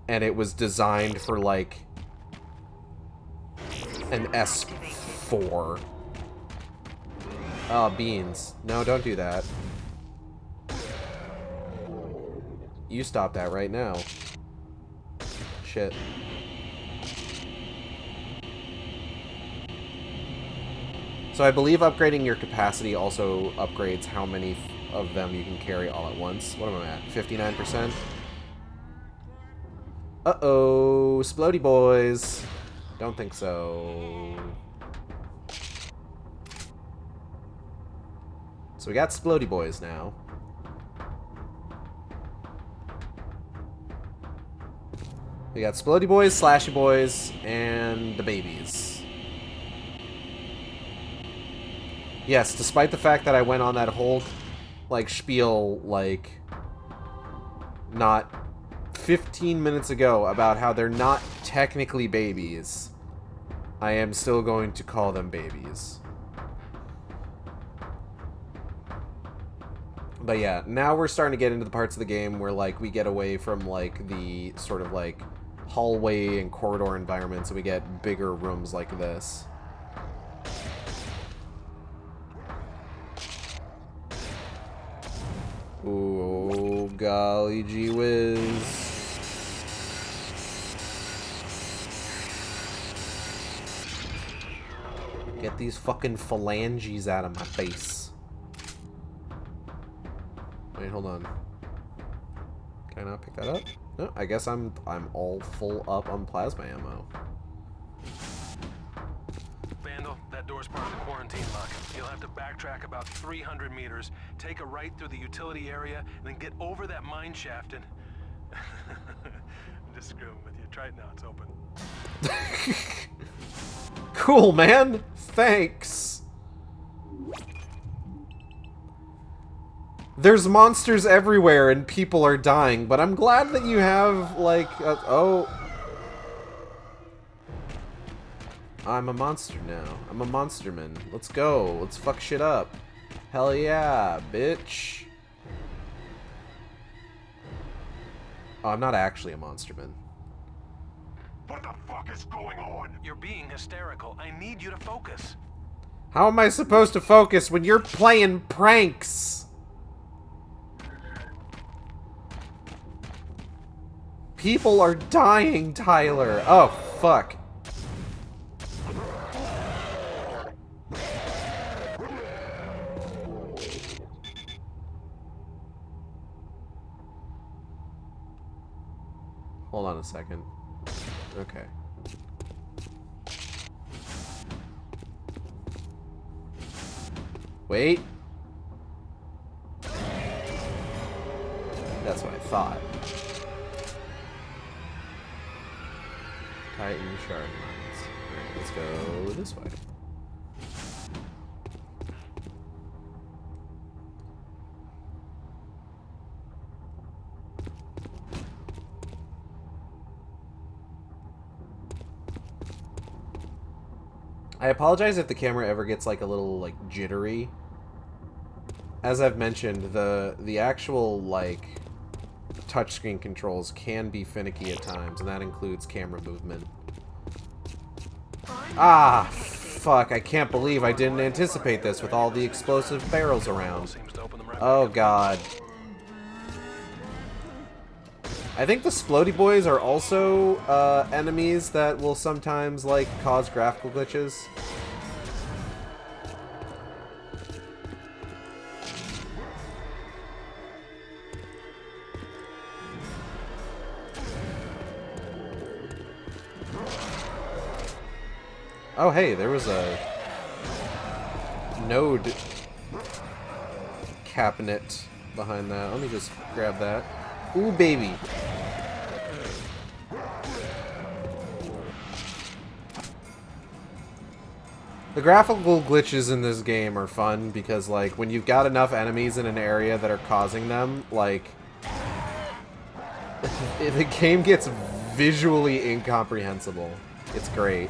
And it was designed for, like, an S4. Oh, beans. No, don't do that. You stop that right now. Shit. So I believe upgrading your capacity also upgrades how many of them you can carry all at once. What am I at? 59%? Uh-oh, Splody boys. Don't think so. So we got Splody boys now. We got Splody boys, Slashy boys, and the babies. Yes, despite the fact that I went on that whole, like, spiel, like, not 15 minutes ago about how they're not technically babies, I am still going to call them babies. But yeah, now we're starting to get into the parts of the game where, like, we get away from, like, the sort of, like, hallway and corridor environments, and we get bigger rooms like this. Oh, golly gee whiz. Get these fucking phalanges out of my face. Wait, hold on. Can I not pick that up? No, I guess I'm all full up on plasma ammo. Vandal, that door's part of the quarantine lock. You'll have to backtrack about 300 meters, take a right through the utility area, and then get over that mine shaft and... I'm just screwing with you. Try it now, it's open. Cool, man! Thanks! There's monsters everywhere and people are dying, but I'm glad that you have, like, oh... I'm a monster now. I'm a monsterman. Let's go. Let's fuck shit up. Hell yeah, bitch. Oh, I'm not actually a monsterman. What the fuck is going on? You're being hysterical. I need you to focus. How am I supposed to focus when you're playing pranks? People are dying, Tyler. Oh, fuck. Hold on a second. Okay. Wait. That's what I thought. Titan shard mines. Alright, let's go this way. I apologize if the camera ever gets like a little like jittery. As I've mentioned, the actual like touchscreen controls can be finicky at times, and that includes camera movement. Ah, fuck, I can't believe I didn't anticipate this with all the explosive barrels around. Oh god. I think the Splody boys are also enemies that will sometimes like cause graphical glitches. Oh hey, there was a node cabinet behind that. Let me just grab that. Ooh, baby. The graphical glitches in this game are fun because, like, when you've got enough enemies in an area that are causing them, like, the game gets visually incomprehensible. It's great.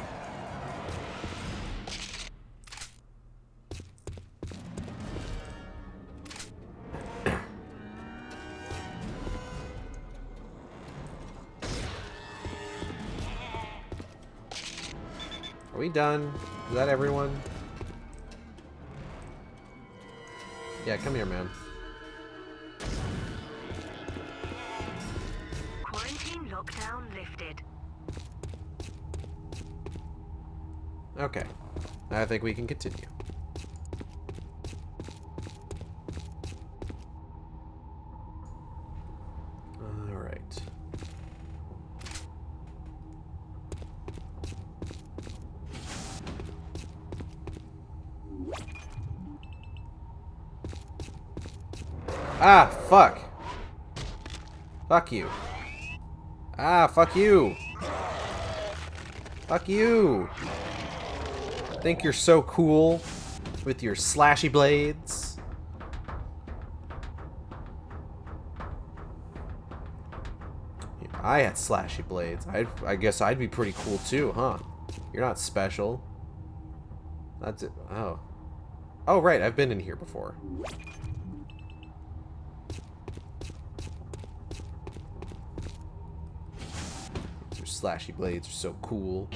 Are we done? Is that everyone? Yeah, come here, man. Quarantine lockdown lifted. Okay. I think we can continue. Ah, fuck. Fuck you. Ah, fuck you. Fuck you. Think you're so cool with your slashy blades? If I had slashy blades, I guess I'd be pretty cool too, huh? You're not special. That's it. Oh. Oh, right. I've been in here before. Your slashy blades are so cool.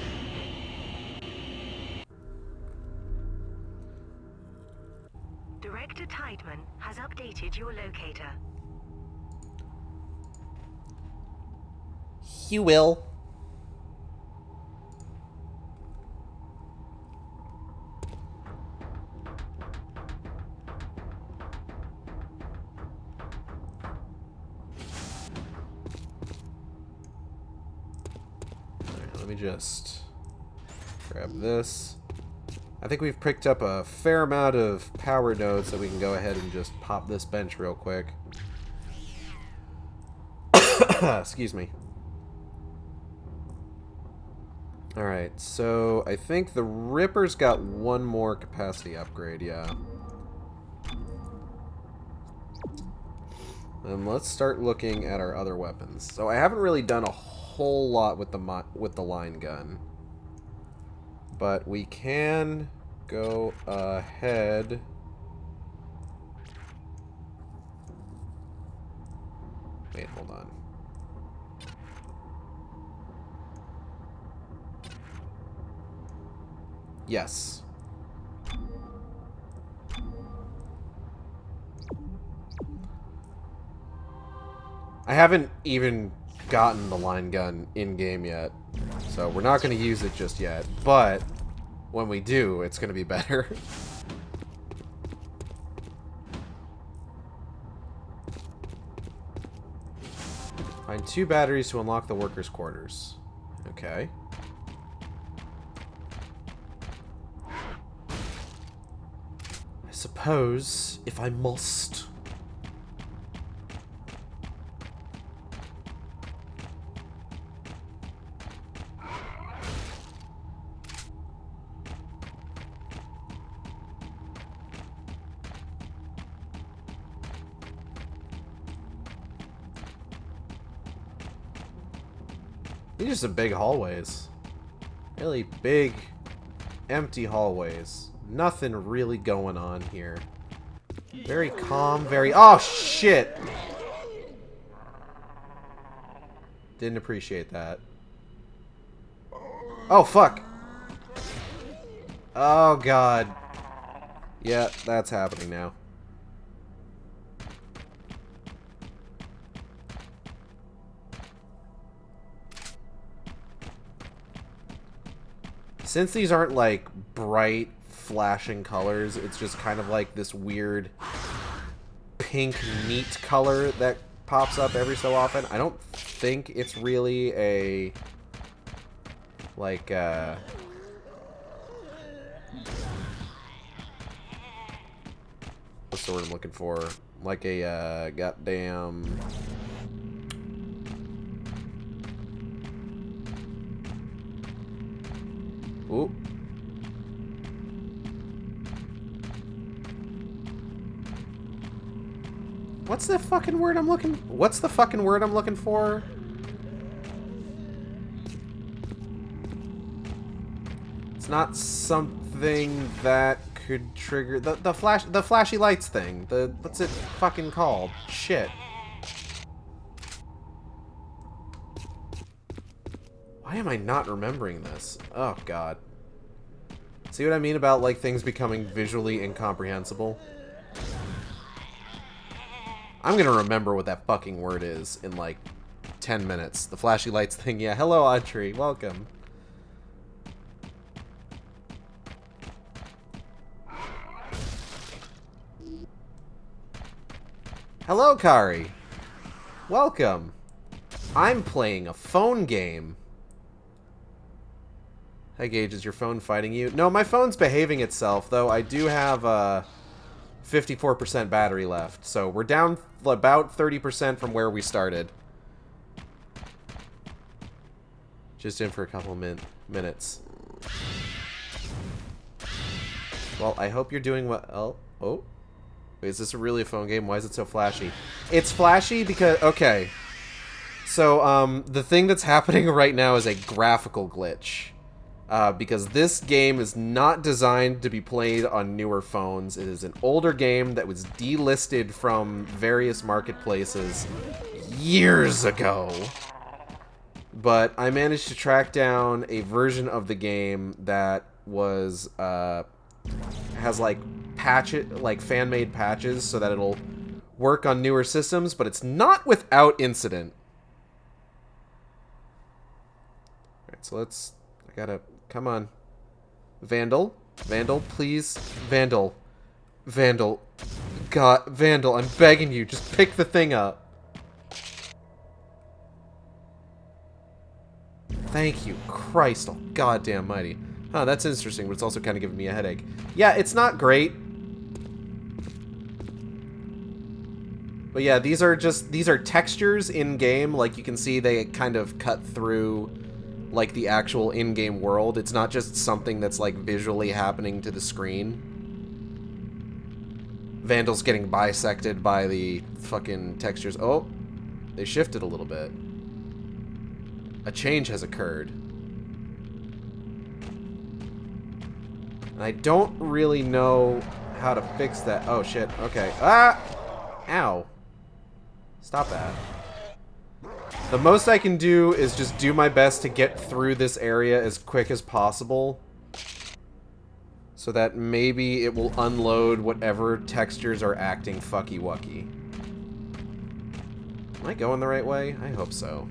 Director Tideman has updated your locator. You will. Alright, let me just grab this. I think we've picked up a fair amount of power nodes, so we can go ahead and just pop this bench real quick. Excuse me. Alright, so I think the Ripper's got one more capacity upgrade, yeah. And let's start looking at our other weapons. So I haven't really done a whole lot with the line gun. But we can go ahead. Wait, hold on. Yes. I haven't even gotten the line gun in-game yet, so we're not going to use it just yet, but when we do, it's going to be better. Find 2 batteries to unlock the workers' quarters. Okay. I suppose, if I must. These are some big hallways. Really big, empty hallways. Nothing really going on here. Very calm, very... Oh, shit! Didn't appreciate that. Oh, fuck! Oh, God. Yeah, that's happening now. Since these aren't, like, bright, flashing colors, it's just kind of like this weird pink, neat color that pops up every so often. I don't think it's really a... like, what's the word I'm looking for? Like a, goddamn... Ooh. What's the fucking word I'm looking... What's the fucking word I'm looking for? It's not something that could trigger... The flashy lights thing. What's it fucking called? Shit. Why am I not remembering this? Oh, God. See what I mean about, like, things becoming visually incomprehensible? I'm gonna remember what that fucking word is in, like, 10 minutes. The flashy lights thing. Yeah, hello, Audrey. Welcome. Hello, Kari. Welcome. I'm playing a phone game. Hi, Gage. Is your phone fighting you? No, my phone's behaving itself, though. I do have 54% battery left. So we're down about 30% from where we started. Just in for a couple minutes. Well, I hope you're doing well. Oh. Wait, is this really a phone game? Why is it so flashy? It's flashy because... Okay. So, the thing that's happening right now is a graphical glitch. Because this game is not designed to be played on newer phones. It is an older game that was delisted from various marketplaces years ago. But I managed to track down a version of the game that was, has like fan-made patches so that it'll work on newer systems, but it's not without incident. Alright, so let's... I gotta... Come on. Vandal. Vandal, please. Vandal. Vandal. God, Vandal, I'm begging you, just pick the thing up. Thank you, Christ, oh goddamn mighty. Huh, that's interesting, but it's also kind of giving me a headache. Yeah, it's not great. But yeah, these are textures in-game. Like, you can see they kind of cut through, like, the actual in-game world. It's not just something that's, like, visually happening to the screen. Vandal's getting bisected by the fucking textures. Oh, they shifted a little bit. A change has occurred. And I don't really know how to fix that. Oh, shit. Okay. Ah! Ow. Stop that. The most I can do is just do my best to get through this area as quick as possible. So that maybe it will unload whatever textures are acting fucky-wucky. Am I going the right way? I hope so.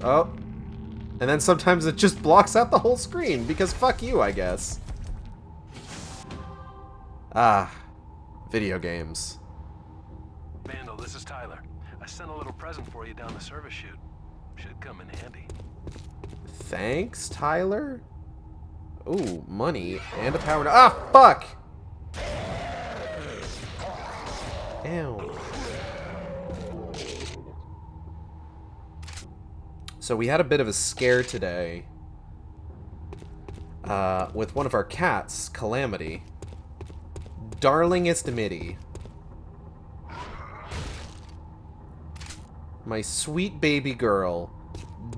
Oh. And then sometimes it just blocks out the whole screen, because fuck you, I guess. Ah. Video games. Vandal, this is Tyler. I sent a little present for you down the service chute. Should come in handy. Thanks, Tyler? Ooh, money and a power... Ah, fuck! Ew. So we had a bit of a scare today with one of our cats, Calamity. Darlingest Mitty. My sweet baby girl.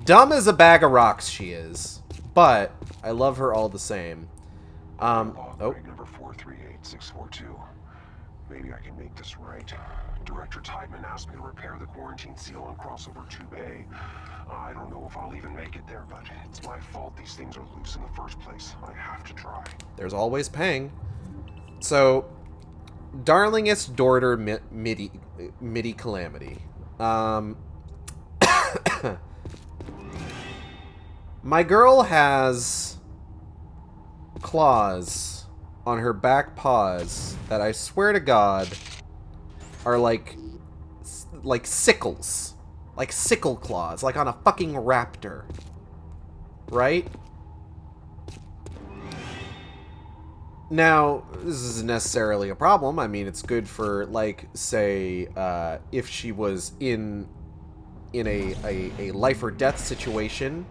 Dumb as a bag of rocks she is. But I love her all the same. Oh. Number 438642. Maybe I can make this right. Director Tideman asked me to repair the quarantine seal on crossover 2A. I don't know if I'll even make it there, but it's my fault these things are loose in the first place. I have to try. There's always Pang. So, darlingest daughter Mitty Calamity. My girl has claws on her back paws that I swear to God are like sickles. Like sickle claws, like on a fucking raptor. Right? Now, this isn't necessarily a problem. I mean, it's good for, like, say, if she was in a life or death situation,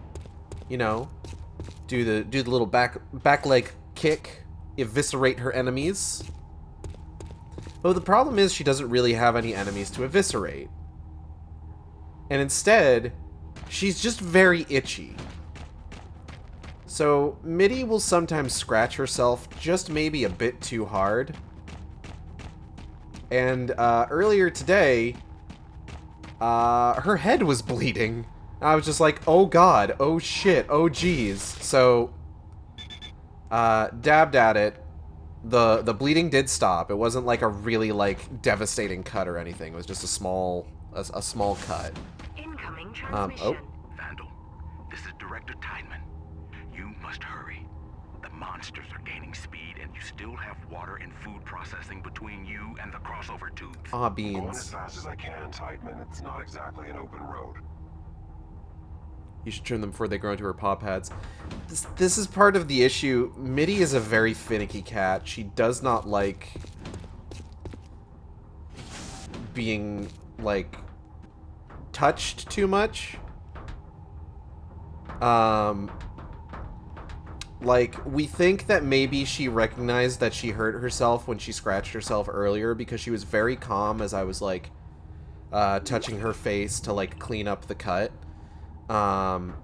you know, do the little back leg kick, eviscerate her enemies. But the problem is she doesn't really have any enemies to eviscerate. And instead, she's just very itchy. So, Mitty will sometimes scratch herself just maybe a bit too hard. And earlier today, her head was bleeding. I was just like, oh god, oh shit, oh geez. So, dabbed at it. The bleeding did stop. It wasn't like a really like devastating cut or anything. It was just a small cut. Incoming transmission. Oh. Vandal, this is Director Tideman. You must hurry. The monsters are gaining speed, and you still have water and food processing between you and the crossover tubes. Ah, Going as beans. fast as I can, Tideman. It's not exactly an open road. You should trim them before they grow into her paw pads. This is part of the issue. Mitty is a very finicky cat. She does not like being, like, touched too much. Like, we think that maybe she recognized that she hurt herself when she scratched herself earlier because she was very calm as I was, like, touching her face to, like, clean up the cut. And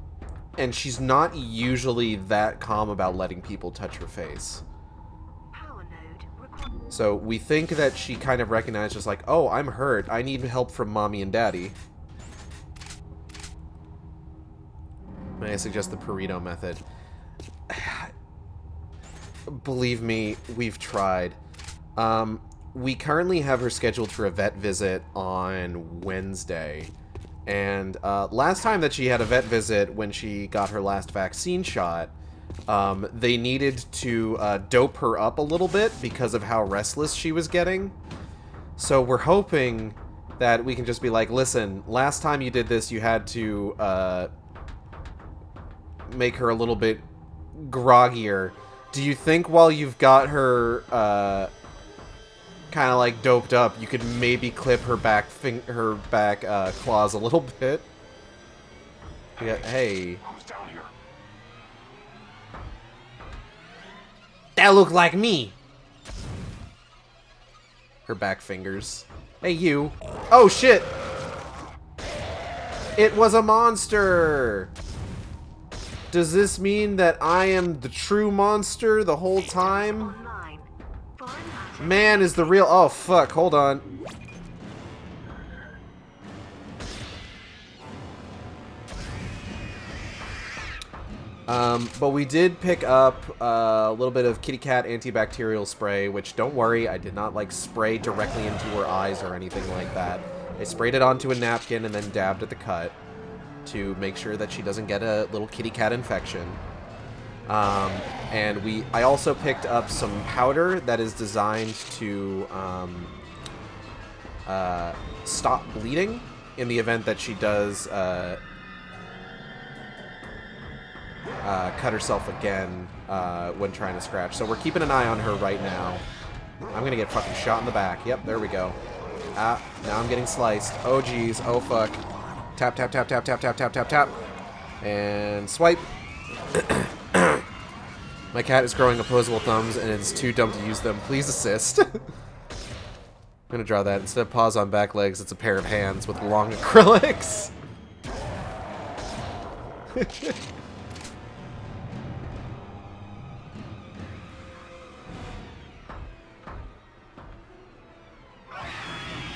she's not usually that calm about letting people touch her face. So we think that she kind of recognized just like, oh, I'm hurt. I need help from mommy and daddy. May I suggest the Pareto method? Believe me, we've tried. We currently have her scheduled for a vet visit on Wednesday. And last time that she had a vet visit, when she got her last vaccine shot, they needed to dope her up a little bit because of how restless she was getting. So we're hoping that we can just be like, listen, last time you did this, you had to make her a little bit groggier. Do you think while you've got her kind of like doped up, you could maybe clip her back claws a little bit? Yeah, hey. That looked like me. Her back fingers. Hey, you. Oh, shit. It was a monster. Does this mean that I am the true monster the whole time? Man is the real... Oh, fuck. Hold on. But we did pick up a little bit of kitty cat antibacterial spray, which, don't worry, I did not, like, spray directly into her eyes or anything like that. I sprayed it onto a napkin and then dabbed at the cut to make sure that she doesn't get a little kitty cat infection. And I also picked up some powder that is designed to stop bleeding in the event that she does cut herself again when trying to scratch. So we're keeping an eye on her right now. I'm gonna get fucking shot in the back. Yep, there we go. Ah, now I'm getting sliced. Oh geez, oh fuck. Tap, tap, tap, tap, tap, tap, tap, tap, tap. And swipe. My cat is growing opposable thumbs and it's too dumb to use them. Please assist. I'm gonna draw that. Instead of paws on back legs, it's a pair of hands with long acrylics.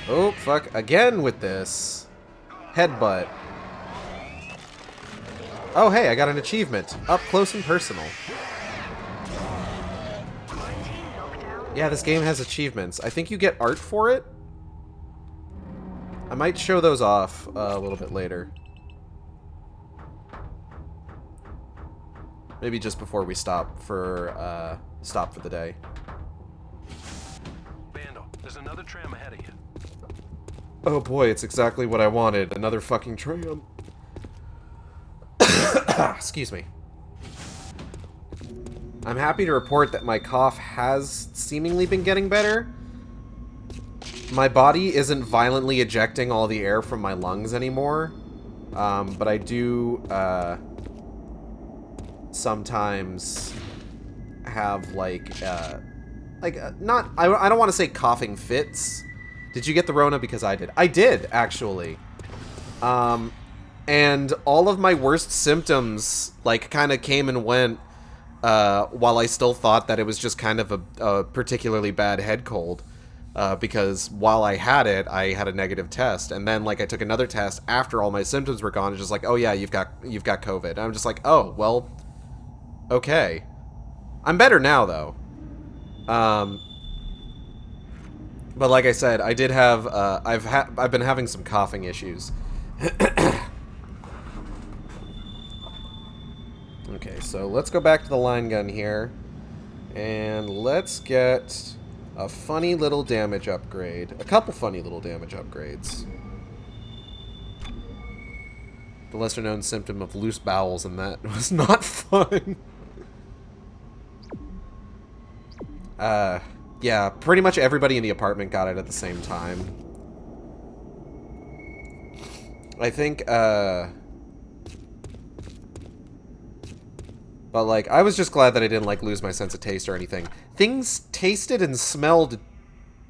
Oh, fuck. Again with this. Headbutt. Oh, hey, I got an achievement. Up close and personal. Yeah, this game has achievements. I think you get art for it. I might show those off a little bit later. Maybe just before we stop for the day. Vandal, there's another tram ahead of you. Oh boy, it's exactly what I wanted. Another fucking tram. Excuse me. I'm happy to report that my cough has seemingly been getting better. My body isn't violently ejecting all the air from my lungs anymore. But I do sometimes have like not I don't want to say coughing fits. Did you get the Rona? Because I did. I did, actually. And all of my worst symptoms, like, kind of came and went while I still thought that it was just kind of a particularly bad head cold. Because while I had it, I had a negative test. And then, like, I took another test after all my symptoms were gone. It's just like, oh, yeah, you've got COVID. And I'm just like, oh, well, okay. I'm better now, though. But like I said, I did have, I've been having some coughing issues. Okay, so let's go back to the line gun here. And let's get a funny little damage upgrade. A couple funny little damage upgrades. the lesser-known symptom of loose bowels, and that was not fun. Yeah, pretty much everybody in the apartment got it at the same time. I think, but, like, I was just glad that I didn't, like, lose my sense of taste or anything. Things tasted and smelled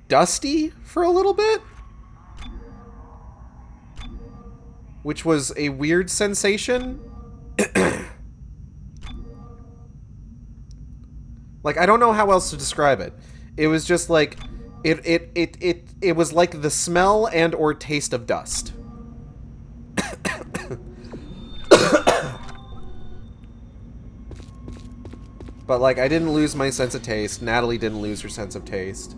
dusty for a little bit, which was a weird sensation. Like, I don't know how else to describe it. It was just like, it was like the smell and or taste of dust. But, like, I didn't lose my sense of taste. Natalie didn't lose her sense of taste.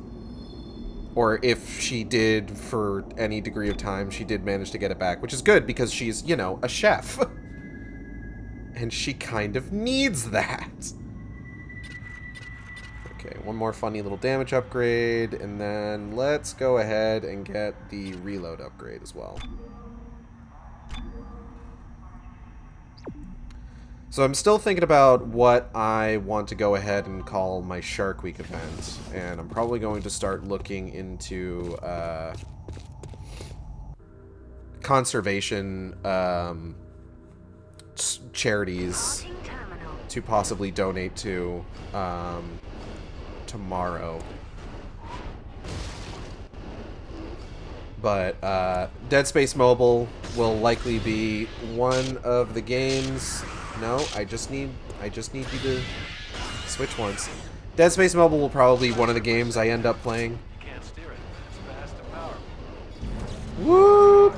Or if she did, for any degree of time, she did manage to get it back. Which is good, because she's, you know, a chef. And she kind of needs that. Okay, one more funny little damage upgrade. And then let's go ahead and get the reload upgrade as well. So I'm still thinking about what I want to go ahead and call my Shark Week event, and I'm probably going to start looking into conservation charities to possibly donate to tomorrow. But Dead Space Mobile will likely be one of the games. No, I just need you to switch once. Dead Space Mobile will probably be one of the games I end up playing. You can't steer it. It's fast and powerful. Whoop!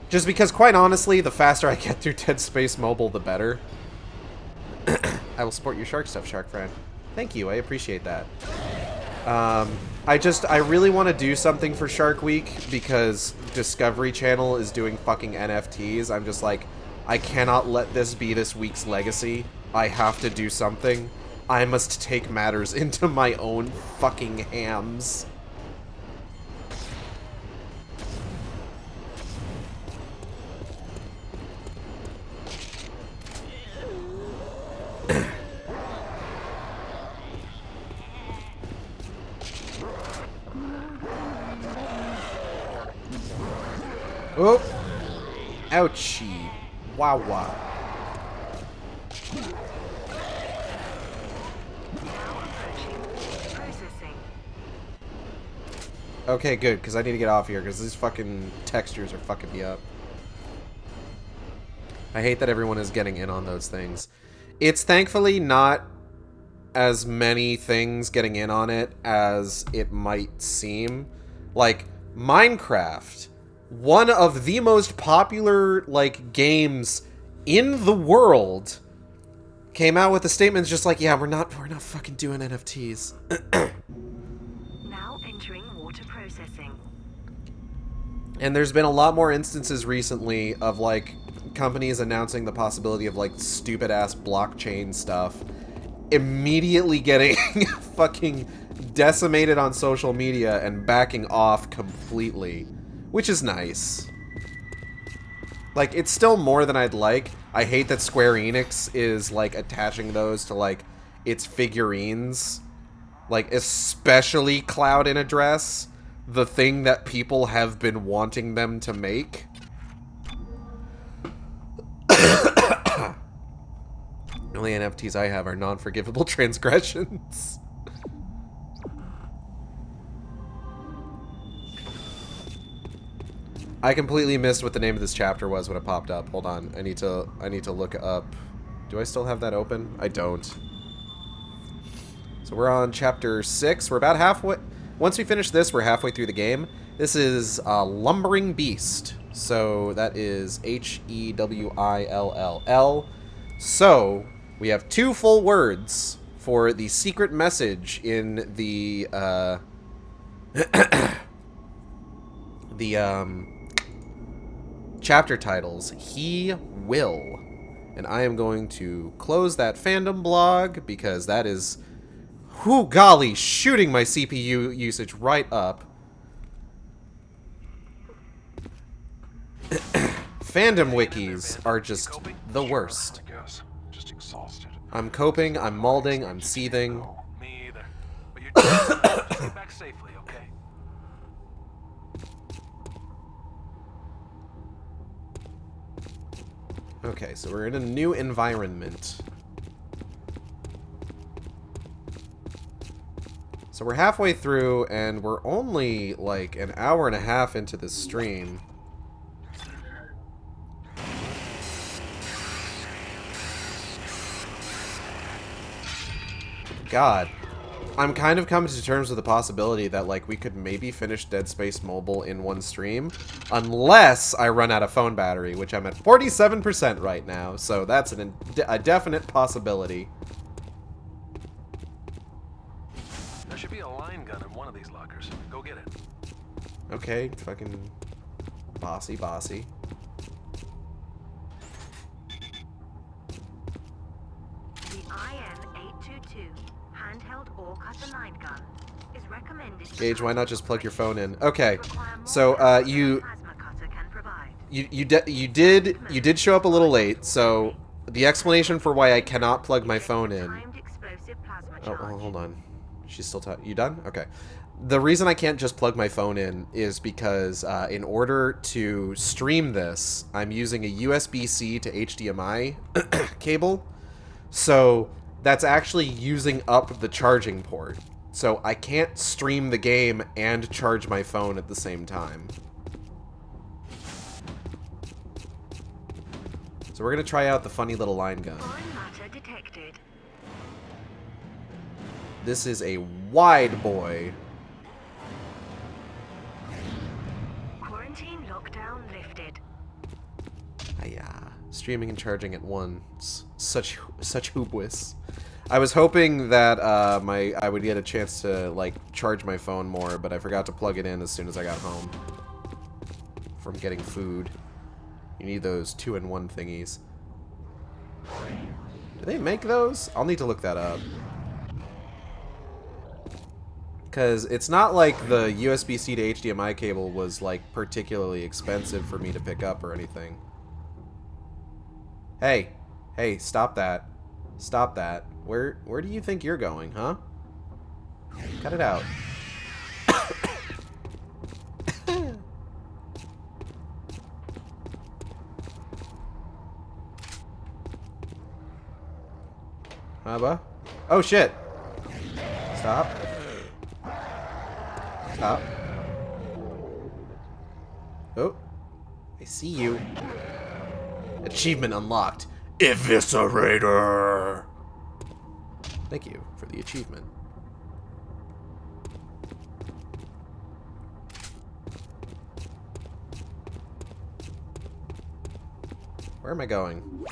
Just because, quite honestly, the faster I get through Dead Space Mobile, the better. I will support your shark stuff, Shark Friend. Thank you, I appreciate that. I really want to do something for Shark Week because Discovery Channel is doing fucking NFTs. I'm just like, I cannot let this be this week's legacy. I have to do something. I must take matters into my own fucking hands. Oh! Ouchie. Wow, wow. Okay, good, because I need to get off here, because these fucking textures are fucking me up. I hate that everyone is getting in on those things. It's thankfully not as many things getting in on it as it might seem. Like, Minecraft, one of the most popular, like, games in the world, came out with a statement just like, yeah, we're not fucking doing NFTs. Now entering water processing. And there's been a lot more instances recently of, like, companies announcing the possibility of, like, stupid-ass blockchain stuff, immediately getting fucking decimated on social media and backing off completely. Which is nice. Like, it's still more than I'd like. I hate that Square Enix is, like, attaching those to, like, its figurines. Like, especially Cloud in a Dress. The thing that people have been wanting them to make. The only NFTs I have are non-forgivable transgressions. I completely missed what the name of this chapter was when it popped up. Hold on. I need to look up. Do I still have that open? I don't. So we're on chapter 6. We're about halfway. Once we finish this, we're halfway through the game. This is Lumbering Beast. So that is H-E-W-I-L-L-L. So we have 2 full words for the secret message in the chapter titles. He will. And I am going to close that fandom blog because that is, whoo golly, shooting my CPU usage right up. Fandom wikis are just the worst. I guess. Just exhausted. I'm coping, I'm malding, I'm seething. Me either. But you're just get back safely, okay? Okay, so we're in a new environment. So we're halfway through, and we're only like an hour and a half into this stream. God. I'm kind of coming to terms with the possibility that, like, we could maybe finish Dead Space Mobile in one stream, unless I run out of phone battery, which I'm at 47% right now, so that's a definite possibility. There should be a line gun in one of these lockers. Go get it. Okay, fucking bossy, bossy. The IN-822 handheld ore cutter line gun is recommended. Gage, why not just plug your phone in? Okay, so you did show up a little late. So the explanation for why I cannot plug my phone in. Oh, hold on. She's still talking. You done? Okay. The reason I can't just plug my phone in is because in order to stream this, I'm using a USB-C to HDMI cable. So that's actually using up the charging port. So I can't stream the game and charge my phone at the same time. So we're going to try out the funny little line gun. This is a wide boy. Quarantine lockdown lifted. Streaming and charging at once. Such hoopwis. I was hoping that I would get a chance to like charge my phone more, but I forgot to plug it in as soon as I got home from getting food. You need those 2-in-1 thingies. Do they make those? I'll need to look that up. Because it's not like the USB-C to HDMI cable was like particularly expensive for me to pick up or anything. Hey, stop that. Stop that. Where do you think you're going, huh? Cut it out. Hubba. Oh shit. Stop. Stop. Oh. I see you. Achievement unlocked. Eviscerator. Thank you for the achievement. Where am I going?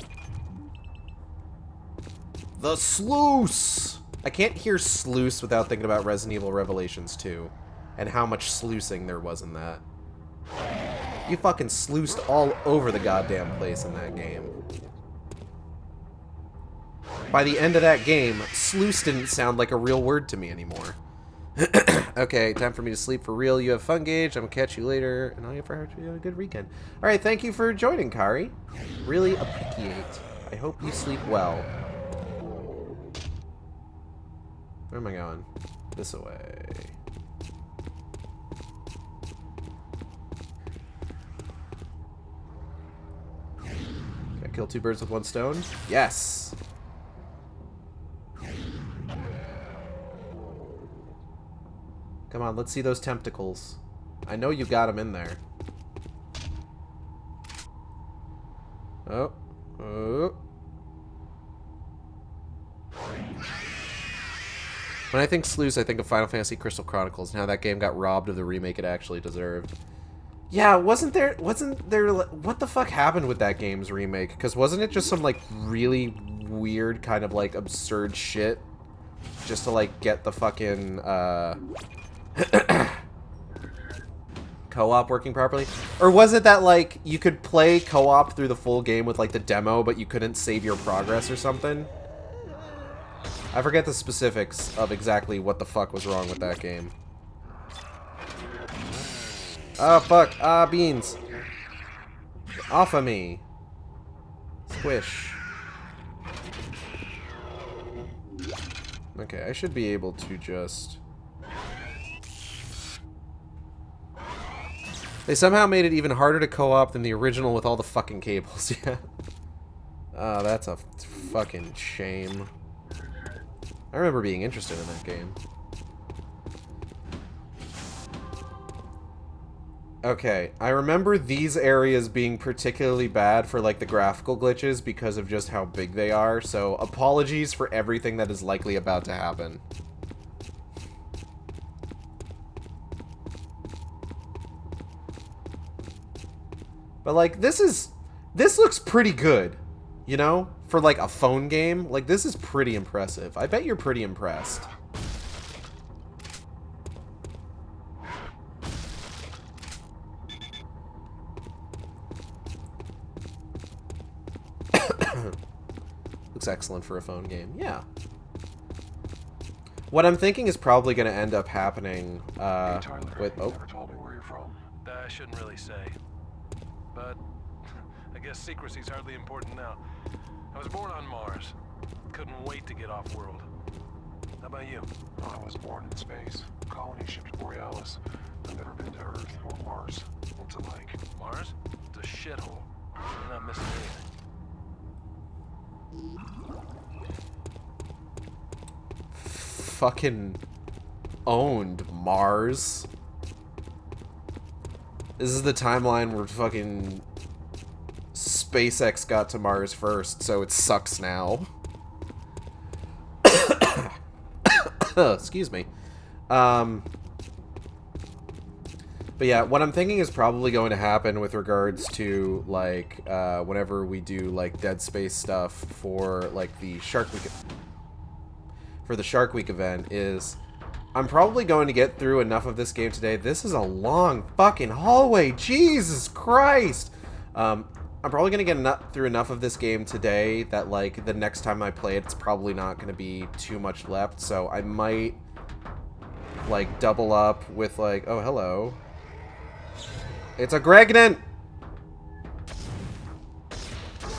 The sluice! I can't hear sluice without thinking about Resident Evil Revelations 2 and how much sluicing there was in that. You fucking sluiced all over the goddamn place in that game. By the end of that game, sluice didn't sound like a real word to me anymore. Okay, time for me to sleep for real. You have fun, Gage. I'm gonna catch you later. And I hope you have a good weekend. Alright, thank you for joining, Kari. Really appreciate. I hope you sleep well. Where am I going? This way. Can I kill two birds with one stone? Yes! Come on, let's see those tentacles. I know you got them in there. Oh. Oh. When I think sluice, I think of Final Fantasy Crystal Chronicles and how that game got robbed of the remake it actually deserved. Yeah, wasn't there, what the fuck happened with that game's remake? Because wasn't it just some, like, really weird kind of, like, absurd shit? Just to, like, get the fucking, co-op working properly? Or was it that, like, you could play co-op through the full game with, like, the demo, but you couldn't save your progress or something? I forget the specifics of exactly what the fuck was wrong with that game. Oh, fuck. Ah, beans. Off of me. Squish. Okay, I should be able to just... They somehow made it even harder to co-op than the original with all the fucking cables. Yeah. Oh, that's a fucking shame. I remember being interested in that game. Okay, I remember these areas being particularly bad for, like, the graphical glitches because of just how big they are, so apologies for everything that is likely about to happen. But, like, this looks pretty good, you know? For, like, a phone game. Like, this is pretty impressive. I bet you're pretty impressed. Looks excellent for a phone game. Yeah. What I'm thinking is probably going to end up happening, Hey, Tyler, with... you Oh. never told me where you're from. I shouldn't really say. But I guess secrecy's hardly important now. I was born on Mars. Couldn't wait to get off-world. How about you? I was born in space. Colony ship to Borealis. I've never been to Earth or Mars. What's it like? Mars? It's a shithole. You're not missing anything. Fucking owned Mars. This is the timeline where fucking SpaceX got to Mars first, so it sucks now. Excuse me. But yeah, what I'm thinking is probably going to happen with regards to, like, whenever we do, like, Dead Space stuff for, like, the Shark Week... For the Shark Week event is... I'm probably going to get through enough of this game today. This is a long fucking hallway. Jesus Christ! I'm probably going to get through enough of this game today that, like, the next time I play it, it's probably not going to be too much left. So I might, like, double up with, like... Oh, hello. It's a Gregnant!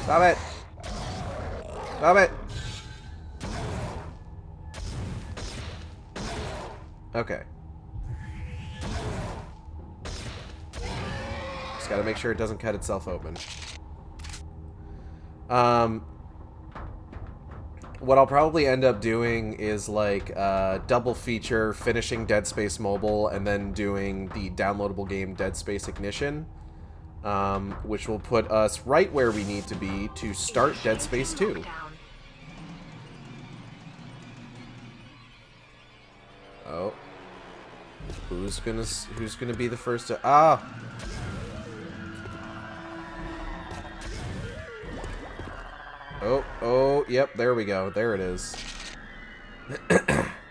Stop it! Stop it! Okay. Just gotta make sure it doesn't cut itself open. What I'll probably end up doing is, like, double feature, finishing Dead Space Mobile, and then doing the downloadable game Dead Space Ignition, which will put us right where we need to be to start Dead Space 2. Oh. Who's gonna be the first to... Ah! Oh, yep, there we go. There it is.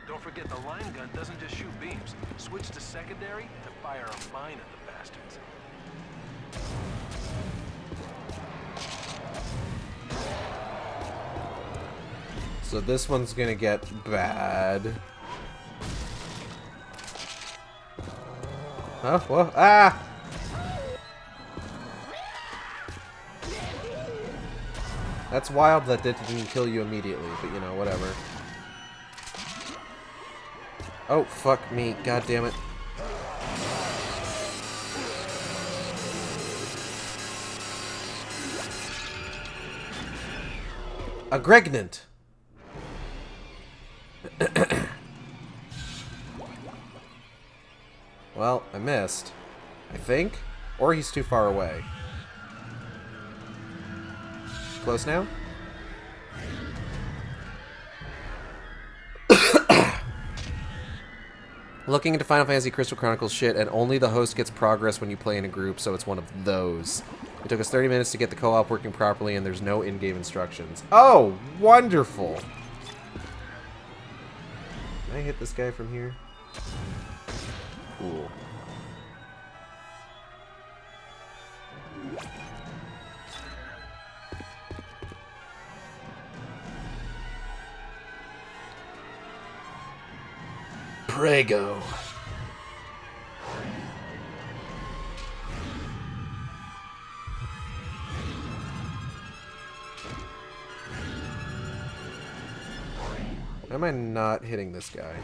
Don't forget the line gun doesn't just shoot beams. Switch to secondary to fire a mine at the bastards. So this one's gonna get bad. Huh? Whoa. Ah! That's wild that it didn't kill you immediately, but you know, whatever. Oh, fuck me. God damn it. A Gregnant! Well, I missed. I think? Or he's too far away. Close now? Looking into Final Fantasy Crystal Chronicles shit, and only the host gets progress when you play in a group, so it's one of those. It took us 30 minutes to get the co-op working properly, and there's no in-game instructions. Oh, wonderful! Can I hit this guy from here? Cool. Prego. Why am I not hitting this guy?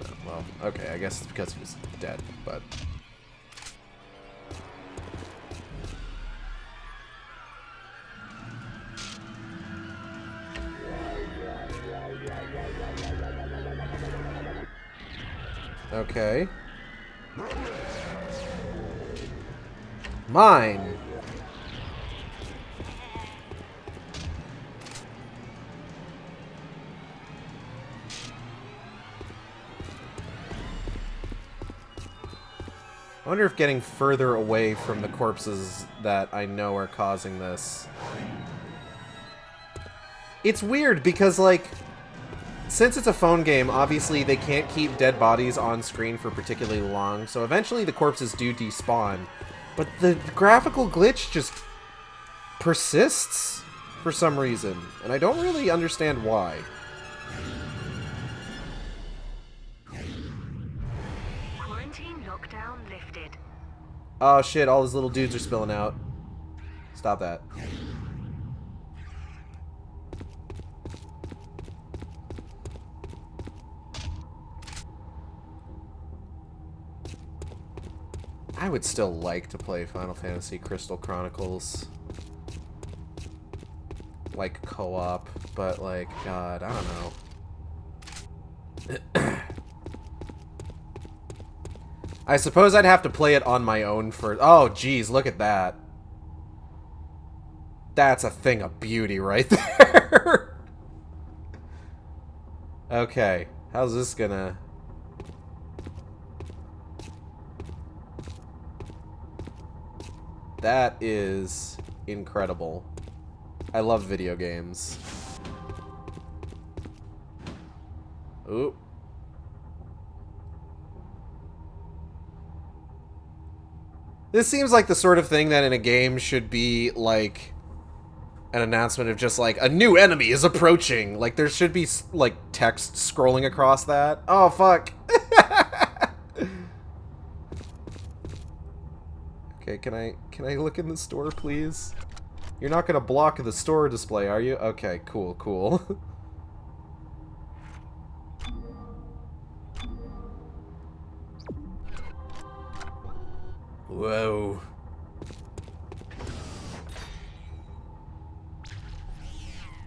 Oh, well, okay, I guess it's because he was dead, but... Okay. Mine! I wonder if getting further away from the corpses that I know are causing this. It's weird because, like, since it's a phone game, obviously they can't keep dead bodies on screen for particularly long, so eventually the corpses do despawn. But the graphical glitch just persists for some reason, and I don't really understand why. Quarantine lockdown lifted. Oh shit, all those little dudes are spilling out. Stop that. I would still like to play Final Fantasy Crystal Chronicles. Like co-op, but like, God, I don't know. I suppose I'd have to play it on my own for... Oh, geez, look at that. That's a thing of beauty right there. Okay, how's this gonna... That is incredible. I love video games. Ooh. This seems like the sort of thing that in a game should be, like, an announcement of just, like, a new enemy is approaching. Like, there should be, like, text scrolling across that. Oh, fuck. Okay, can I look in the store, please? You're not gonna block the store display, are you? Okay, cool, cool. Whoa.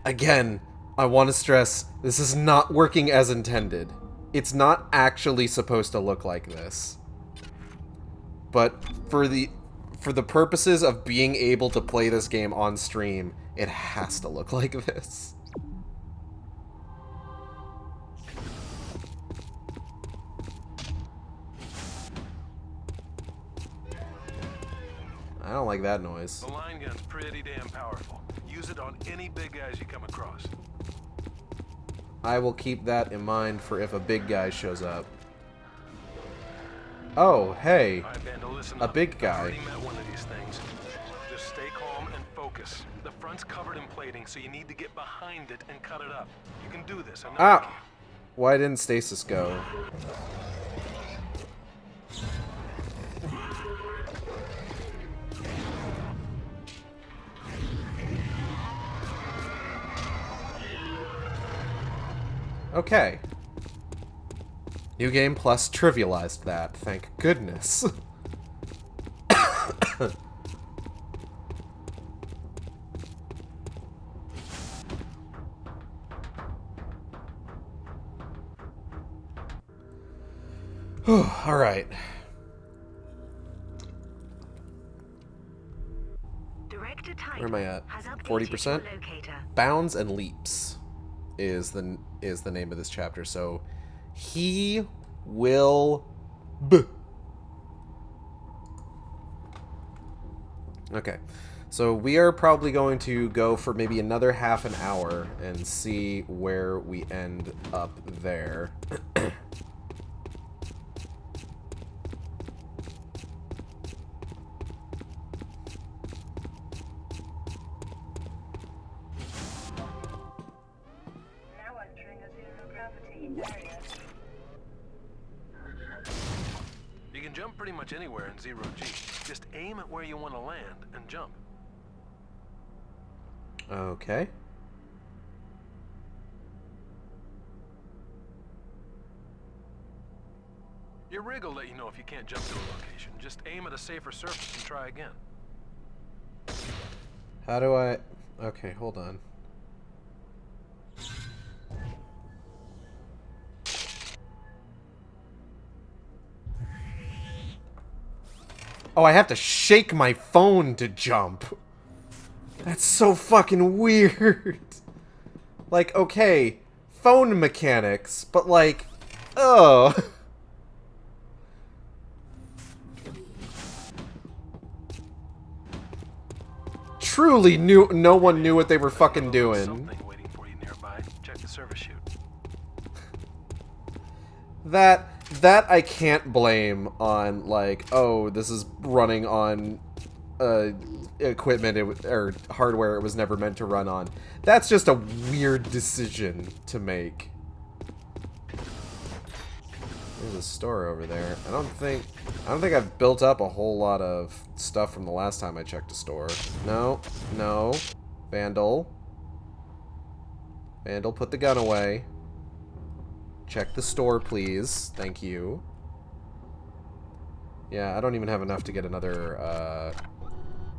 Again, I want to stress, this is not working as intended. It's not actually supposed to look like this. But for the purposes of being able to play this game on stream, it has to look like this. I don't like that noise. The line gun's pretty damn powerful. Use it on any big guys you come across. I will keep that in mind for if a big guy shows up. Oh, hey. All right, Vandal, listen A up. big I've guy. already met one of these things. Just stay calm and focus. The front's covered in plating, so you need to get behind it and cut it up. You can do this. I know you Ah! can. Why didn't stasis go? Okay. New Game Plus trivialized that, thank goodness. Alright. Director Type Where am I at? has updated 40%? your locator. Bounds and Leaps is the name of this chapter. So he will Okay. So we are probably going to go for maybe another half an hour and see where we end up there. Now entering a zero-gravity area. You can jump pretty much anywhere in zero G. Just aim at where you want to land and jump. Okay. Your rig will let you know if you can't jump to a location. Just aim at a safer surface and try again. How do I... Okay, hold on. Oh, I have to shake my phone to jump. That's so fucking weird. Like, okay, phone mechanics, but like, oh. Truly no one knew what they were fucking doing. Something waiting for you nearby. Check the service chute. That I can't blame on, like, oh, this is running on equipment or hardware it was never meant to run on. That's just a weird decision to make. There's a store over there. I don't think I've built up a whole lot of stuff from the last time I checked a store. No, no. Vandal. Vandal, put the gun away. Check the store, please. Thank you. Yeah, I don't even have enough to get another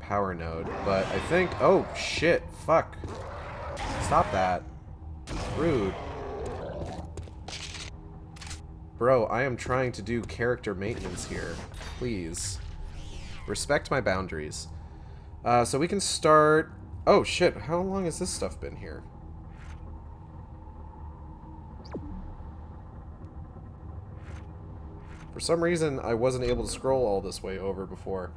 power node, but I think... Oh, shit. Fuck. Stop that. Rude. Bro, I am trying to do character maintenance here. Please. Respect my boundaries. So we can start... Oh, shit. How long has this stuff been here? For some reason, I wasn't able to scroll all this way over before.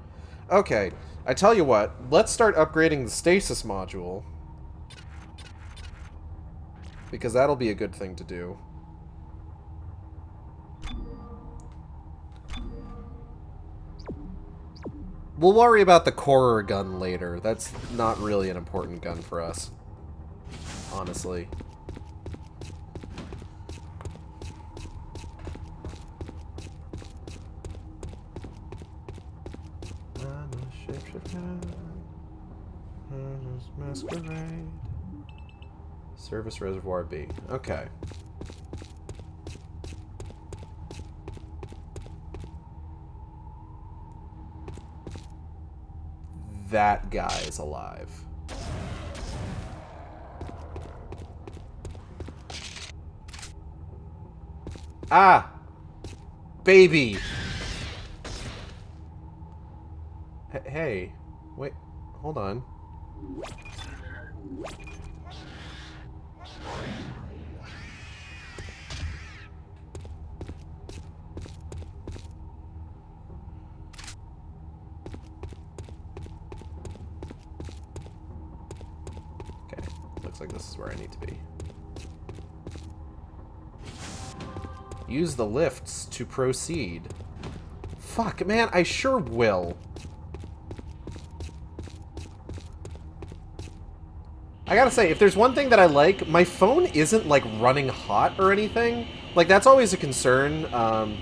Okay, I tell you what, let's start upgrading the stasis module. Because that'll be a good thing to do. We'll worry about the Corer gun later. That's not really an important gun for us. Honestly. Masquerade. Service Reservoir B. Okay. That guy is alive. Ah! Baby! Hey. Wait. Hold on. Okay. Looks like this is where I need to be. Use the lifts to proceed. Fuck, man, I sure will. I gotta say, if there's one thing that I like, my phone isn't, like, running hot or anything. Like, that's always a concern,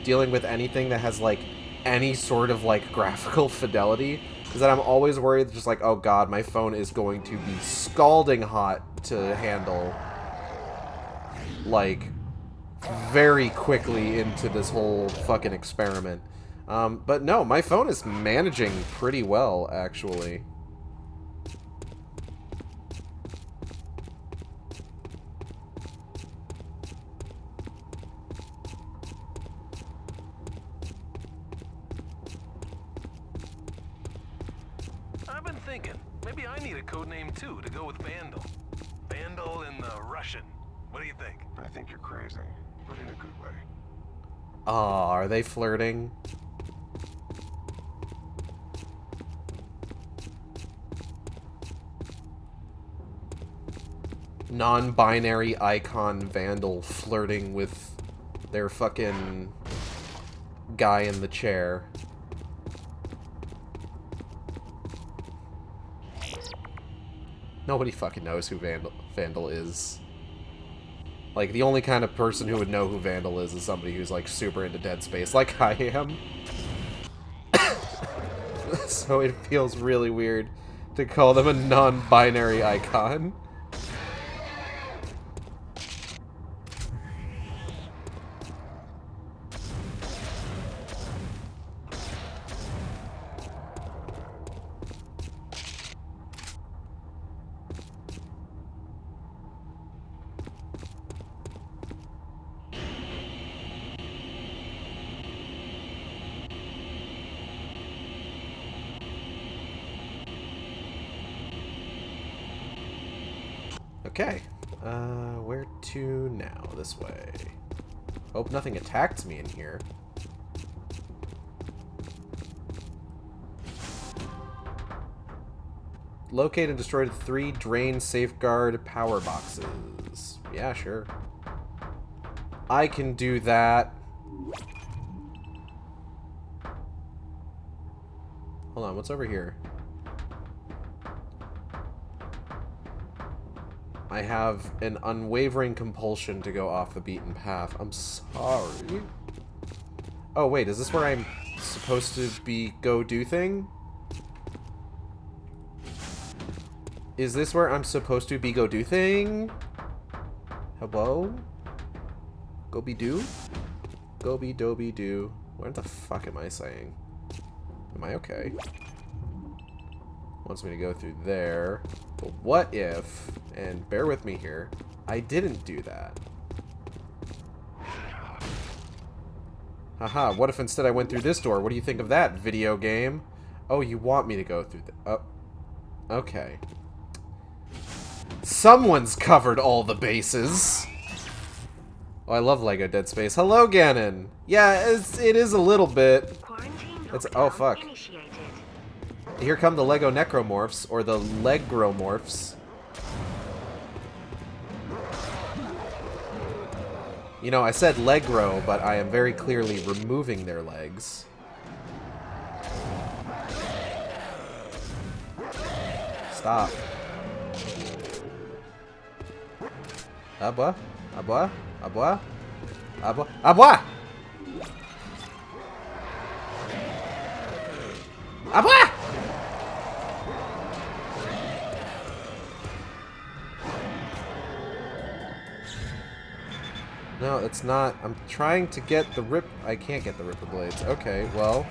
dealing with anything that has, like, any sort of, like, graphical fidelity. Is that I'm always worried, just like, oh god, my phone is going to be scalding hot to handle, like, very quickly into this whole fucking experiment. But no, my phone is managing pretty well, actually. I've been thinking, maybe I need a codename too to go with Vandal. Vandal in the Russian. What do you think? I think you're crazy, but in a good way. Aw, are they flirting? Non-binary icon Vandal flirting with their fucking guy in the chair. Nobody fucking knows who Vandal is. Like, the only kind of person who would know who Vandal is somebody who's, like, super into Dead Space, like I am. So it feels really weird to call them a non-binary icon. Okay. Where to now? This way. Hope nothing attacked me in here. Locate and destroy the 3 drain safeguard power boxes. Yeah, sure. I can do that. Hold on, what's over here? I have an unwavering compulsion to go off the beaten path. I'm sorry. Oh, wait, is this where I'm supposed to be go do thing? Is this where I'm supposed to be go do thing? Hello? Go be do? Go be do be do. What the fuck am I saying? Am I okay? Wants me to go through there. But what if, and bear with me here, I didn't do that? Haha, what if instead I went through this door? What do you think of that, video game? Oh, you want me to go through the... Oh. Okay. Someone's covered all the bases. Oh, I love Lego Dead Space. Hello, Ganon. Yeah, it is a little bit. It's oh fuck. Here come the Lego Necromorphs or the Legromorphs. You know, I said Legro, but I am very clearly removing their legs. Stop. Abwa? Abwa? Abwa? Abwa? Abwa! Abwa! No, it's not. I'm trying to get the rip... I can't get the Ripper Blades. Okay, well...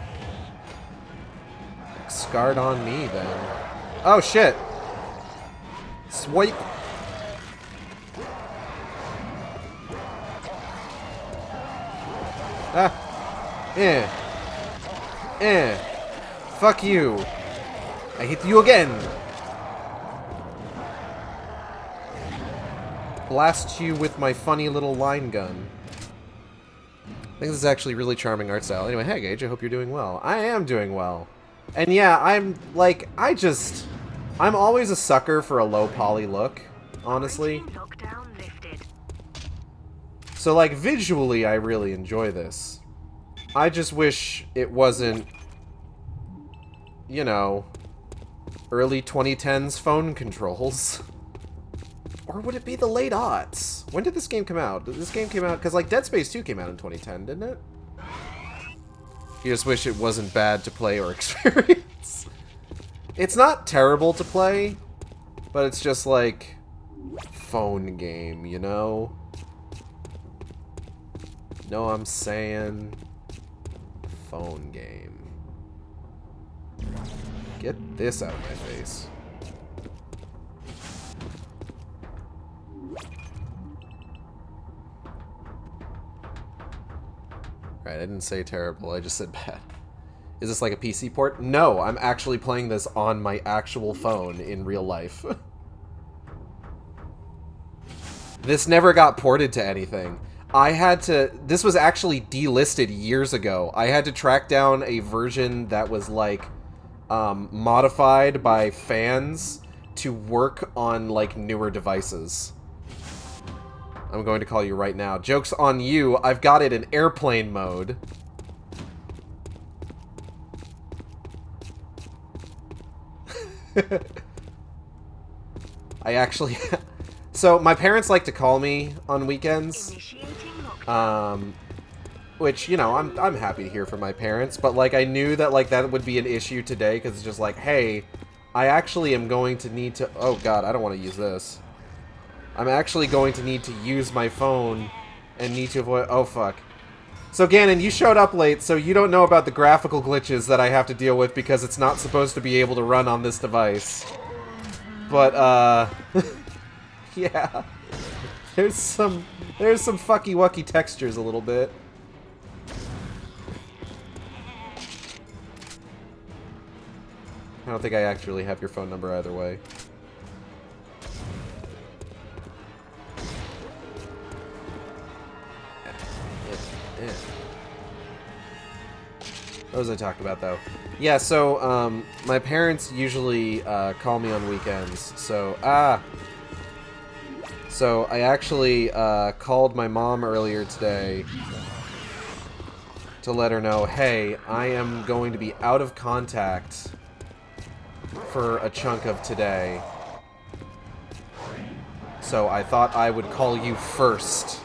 Scarred on me, then. Oh, shit! Swipe! Ah! Fuck you! I hit you again! Blast you with my funny little line gun. I think this is actually really charming art style. Anyway, hey Gage, I hope you're doing well. I am doing well. And yeah, I'm like, I'm always a sucker for a low poly look, honestly. So like, visually, I really enjoy this. I just wish it wasn't, you know, early 2010s phone controls. Or would it be the late aughts? When did this game come out? This game came out... Because, like, Dead Space 2 came out in 2010, didn't it? You just wish it wasn't bad to play or experience. It's not terrible to play, but it's just, like, phone game, you know? Know what I'm saying? Phone game. Get this out of my face. Right, I didn't say terrible, I just said bad. Is this like a PC port? No, I'm actually playing this on my actual phone in real life. This never got ported to anything. I had to... This was actually delisted years ago. I had to track down a version that was, like, modified by fans to work on, like, newer devices. I'm going to call you right now. Joke's on you. I've got it in airplane mode. I actually... So, my parents like to call me on weekends. Which, you know, I'm happy to hear from my parents. But, like, I knew that, like, that would be an issue today. Because it's just like, hey, I actually am going to need to... Oh, God, I don't want to use this. I'm actually going to need to use my phone and need to avoid... Oh, fuck. So, Ganon, you showed up late, so you don't know about the graphical glitches that I have to deal with because it's not supposed to be able to run on this device. But, yeah. There's some fucky-wucky textures a little bit. I don't think I actually have your phone number either way. What was I talking about, though? Yeah, so, my parents usually, call me on weekends, so, So, I actually, called my mom earlier today to let her know, hey, I am going to be out of contact for a chunk of today. So, I thought I would call you first.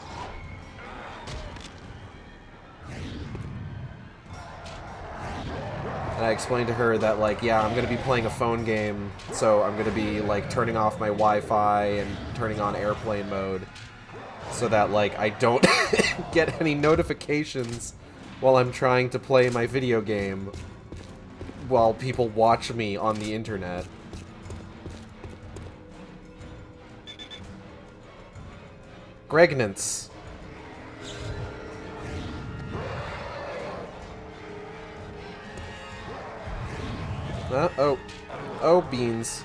And I explained to her that, like, yeah, I'm going to be playing a phone game, so I'm going to be, like, turning off my Wi-Fi and turning on airplane mode so that, like, I don't get any notifications while I'm trying to play my video game while people watch me on the internet. Gregnance. Oh, beans.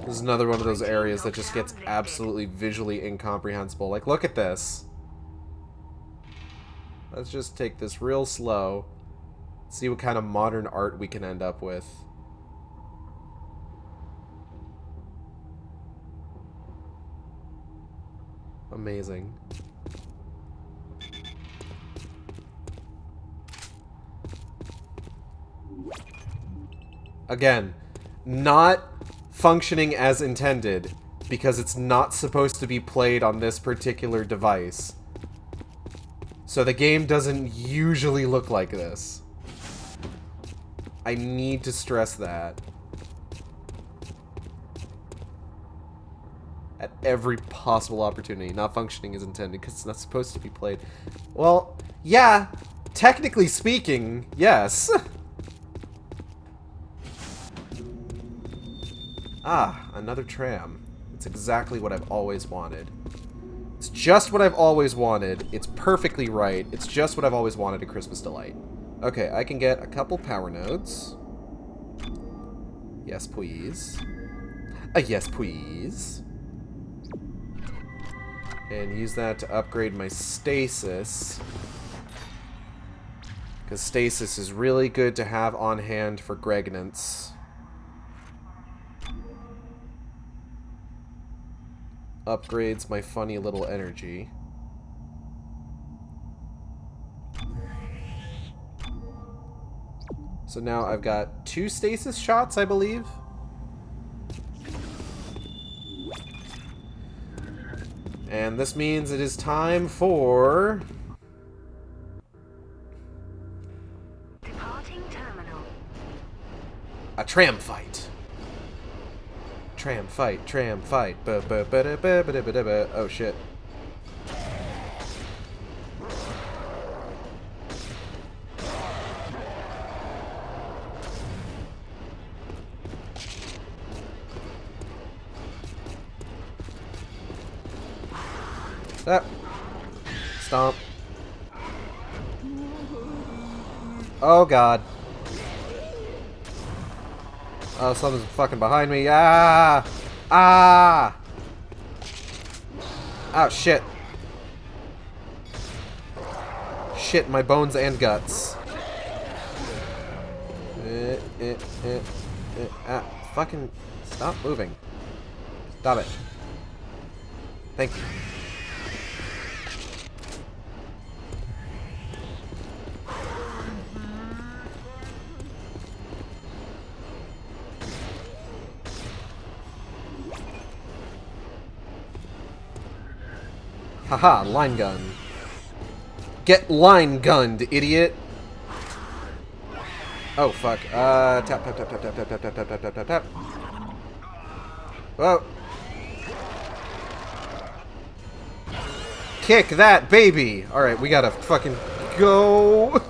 This is another one of those areas that just gets absolutely visually incomprehensible. Like, look at this. Let's just take this real slow. See what kind of modern art we can end up with. Amazing. Again, not functioning as intended, because it's not supposed to be played on this particular device. So the game doesn't usually look like this. I need to stress that. At every possible opportunity. Not functioning as intended, because it's not supposed to be played. Well, yeah, technically speaking, yes. Ah, another tram. It's exactly what I've always wanted. It's just what I've always wanted. It's perfectly right. It's just what I've always wanted, a Christmas delight. Okay, I can get a couple power nodes. Yes, please. Yes, please. And use that to upgrade my stasis. Because stasis is really good to have on hand for Gregnance. Upgrades my funny little energy. So now I've got 2 stasis shots, I believe. And this means it is time for Departing terminal. a tram fight. Tram fight, tram fight. Oh shit. Ah. Stomp. Oh god. Oh, something's fucking behind me. Ah! Ah! Oh, shit. Shit, my bones and guts. Ah, fucking stop moving. Stop it. Thank you. Haha, line gun. Get line gunned, idiot. Oh, fuck. Tap, tap, tap, tap, tap, tap, tap, tap, tap, tap, tap, tap. Whoa. Kick that baby! Alright, we gotta fucking go.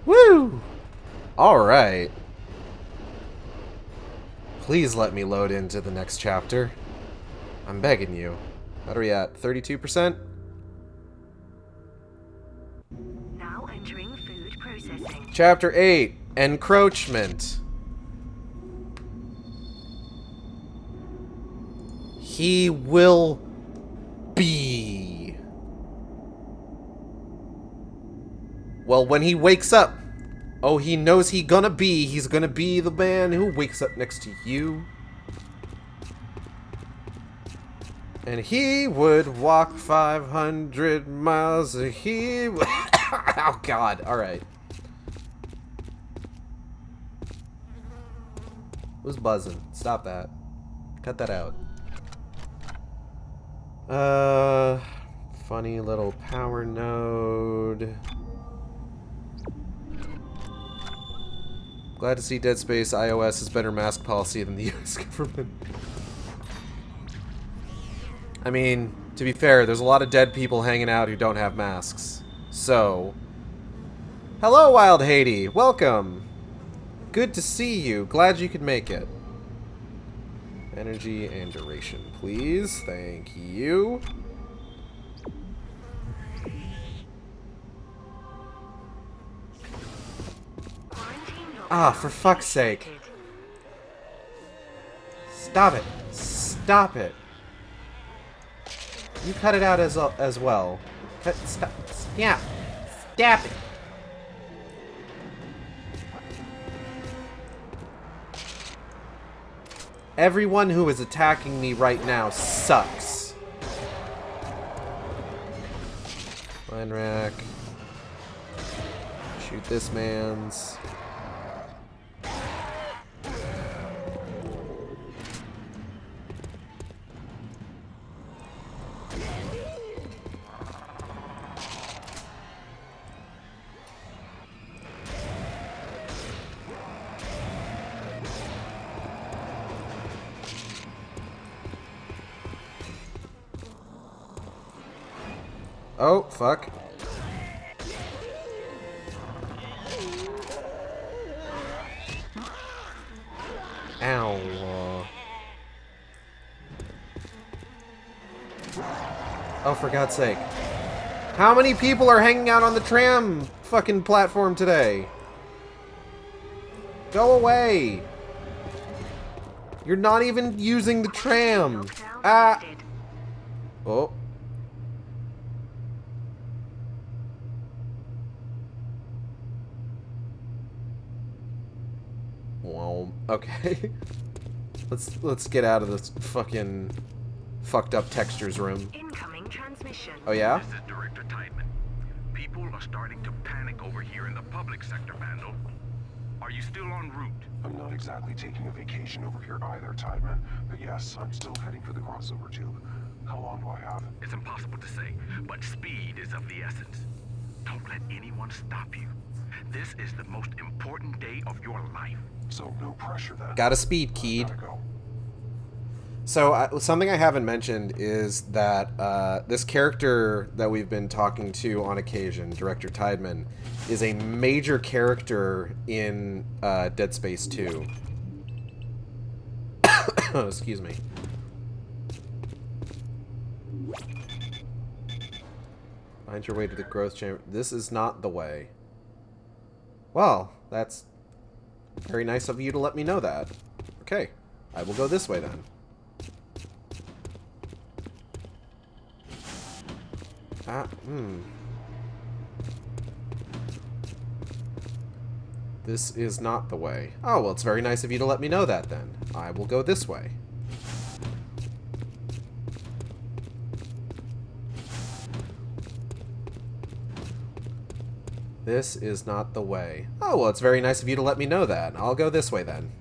Woo! Alright. Please let me load into the next chapter. I'm begging you. What are we at? 32%? Now entering food processing. Chapter 8. Encroachment. He will be. Well, when he wakes up, oh, he knows he's gonna be the man who wakes up next to you. And he would walk 500 miles. He would... Oh, God. All right. Who's buzzing? Stop that. Cut that out. Funny little power node. Glad to see Dead Space iOS has better mask policy than the US government. I mean, to be fair, there's a lot of dead people hanging out who don't have masks. So... Hello, Wild Haiti! Welcome! Good to see you. Glad you could make it. Energy and duration, please. Thank you. Ah, for fuck's sake. Stop it. Stop it. You cut it out as well. Stop. Yeah. Stop it. Everyone who is attacking me right now sucks. Mine rack. Shoot this man's. Oh, fuck. Ow. Oh, for God's sake. How many people are hanging out on the tram fucking platform today? Go away. You're not even using the tram. Ah. Oh. Well, okay. let's get out of this fucking fucked up textures room. Incoming transmission. Oh yeah? This is Director Tideman. People are starting to panic over here in the public sector, Vandal. Are you still en route? I'm not exactly taking a vacation over here either, Tideman. But yes, I'm still heading for the crossover tube. How long do I have? It's impossible to say, but speed is of the essence. Don't let anyone stop you. This is the most important day of your life. So no pressure then. Got a speed keyed. Gotta go. So something I haven't mentioned is that this character that we've been talking to on occasion, Director Tideman, is a major character in Dead Space 2. Excuse me. Find your way to the growth chamber. This is not the way. Well, that's very nice of you to let me know that. Okay, I will go this way then. This is not the way. Oh, well, it's very nice of you to let me know that then. I will go this way. This is not the way. Oh, well, it's very nice of you to let me know that. I'll go this way then.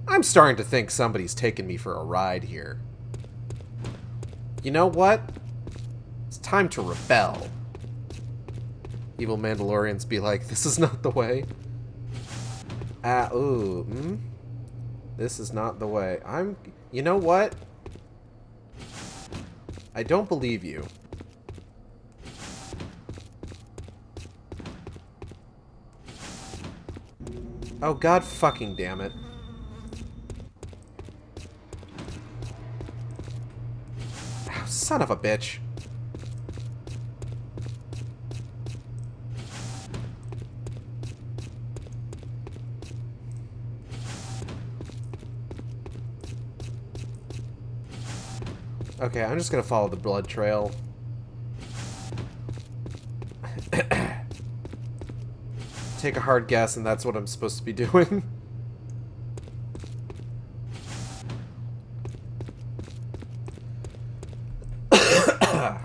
I'm starting to think somebody's taking me for a ride here. You know what? It's time to rebel. Evil Mandalorians be like, this is not the way. This is not the way. You know what? I don't believe you. Oh, god fucking damn it. Oh, son of a bitch. Okay, I'm just gonna follow the blood trail. Take a hard guess, and that's what I'm supposed to be doing.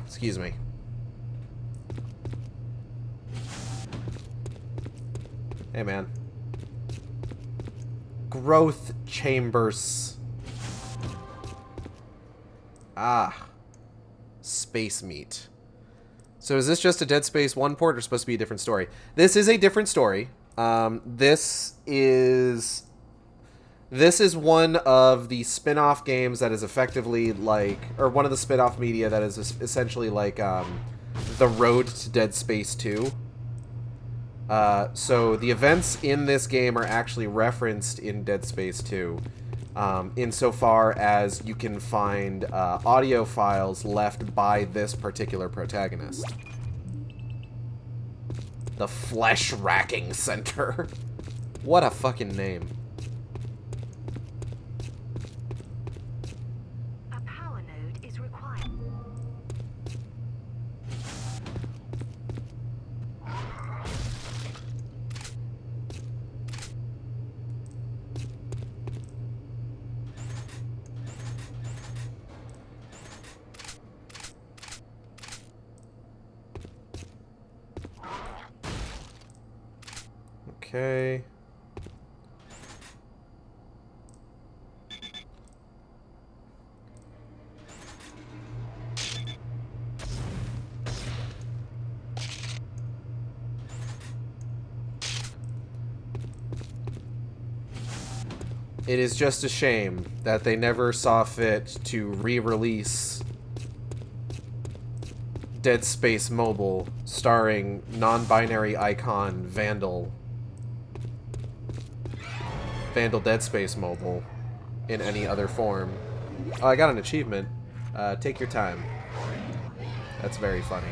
Excuse me. Hey, man. Growth chambers. Ah. Space meat. So is this just a Dead Space 1 port or supposed to be a different story? This is a different story. This is one of the spin-off games that is effectively like, or one of the spin-off media that is essentially like the road to Dead Space 2. So the events in this game are actually referenced in Dead Space 2. Insofar as you can find audio files left by this particular protagonist. The Flesh Racking Center. What a fucking name. A power node is required. Okay. It is just a shame that they never saw fit to re-release Dead Space Mobile, starring non-binary icon Vandal Dead Space Mobile, in any other form. Oh, I got an achievement. Take your time. That's very funny.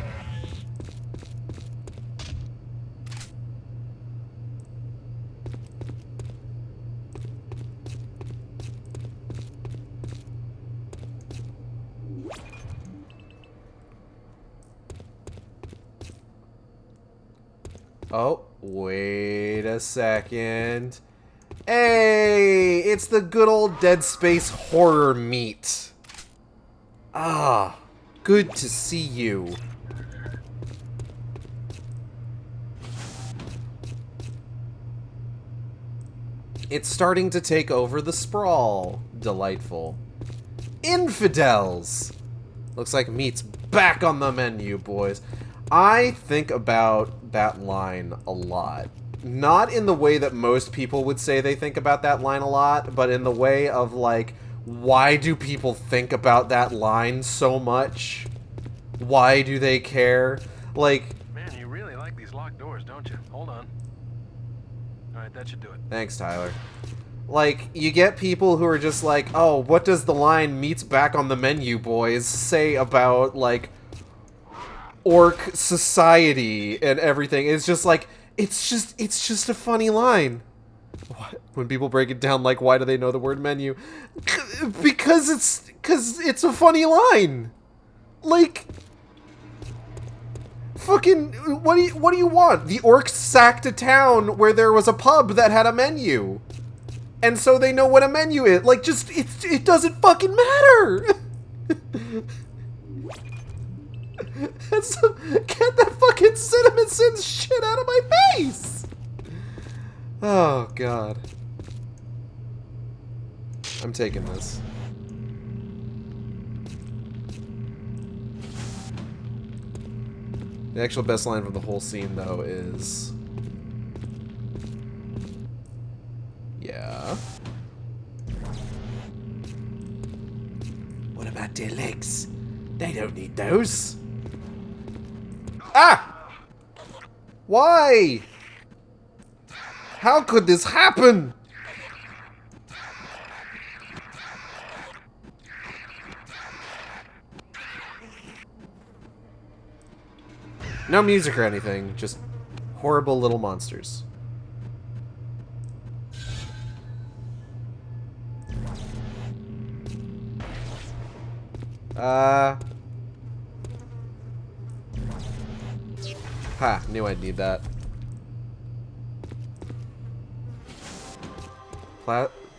Oh, wait a second. Hey, it's the good old Dead Space horror meat. Ah, good to see you. It's starting to take over the sprawl. Delightful. Infidels! Looks like meat's back on the menu, boys. I think about that line a lot. Not in the way that most people would say they think about that line a lot, but in the way of, like, why do people think about that line so much? Why do they care? Like... Man, you really like these locked doors, don't you? Hold on. Alright, that should do it. Thanks, Tyler. Like, you get people who are just like, oh, what does the line "meat's back on the menu, boys" say about, like, orc society and everything? It's just like, it's just a funny line. What? When people break it down, like, why do they know the word menu? Because it's a funny line. Like, fucking, what do you want? The orcs sacked a town where there was a pub that had a menu. And so they know what a menu is. Like, just, it doesn't fucking matter. Get that fucking cinnamon sins shit out of my face! Oh, God. I'm taking this. The actual best line from the whole scene, though, is... Yeah? What about their legs? They don't need those. Ah! Why? How could this happen? No music or anything, just horrible little monsters. Ha, knew I'd need that.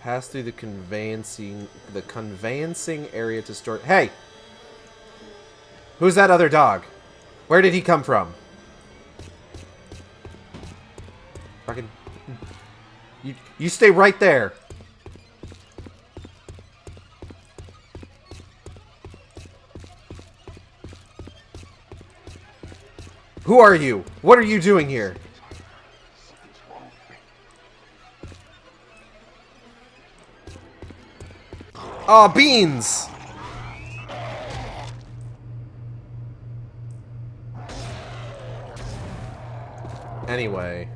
Pass through the conveyancing area to store. Hey! Who's that other dog? Where did he come from? Fucking... You stay right there. Who are you? What are you doing here? Aw, beans! Anyway.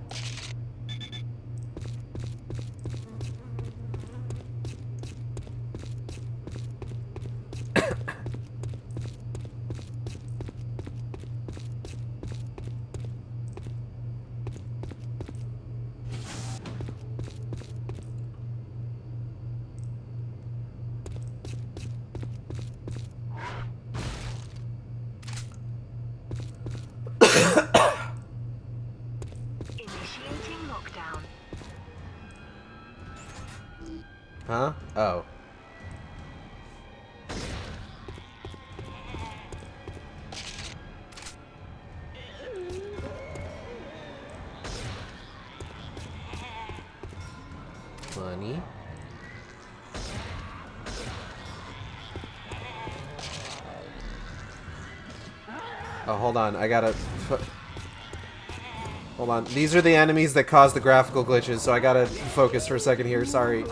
Initiating lockdown. Huh? Oh. Money. Oh, hold on. I gotta... Hold on. These are the enemies that cause the graphical glitches, so I gotta focus for a second here. Sorry.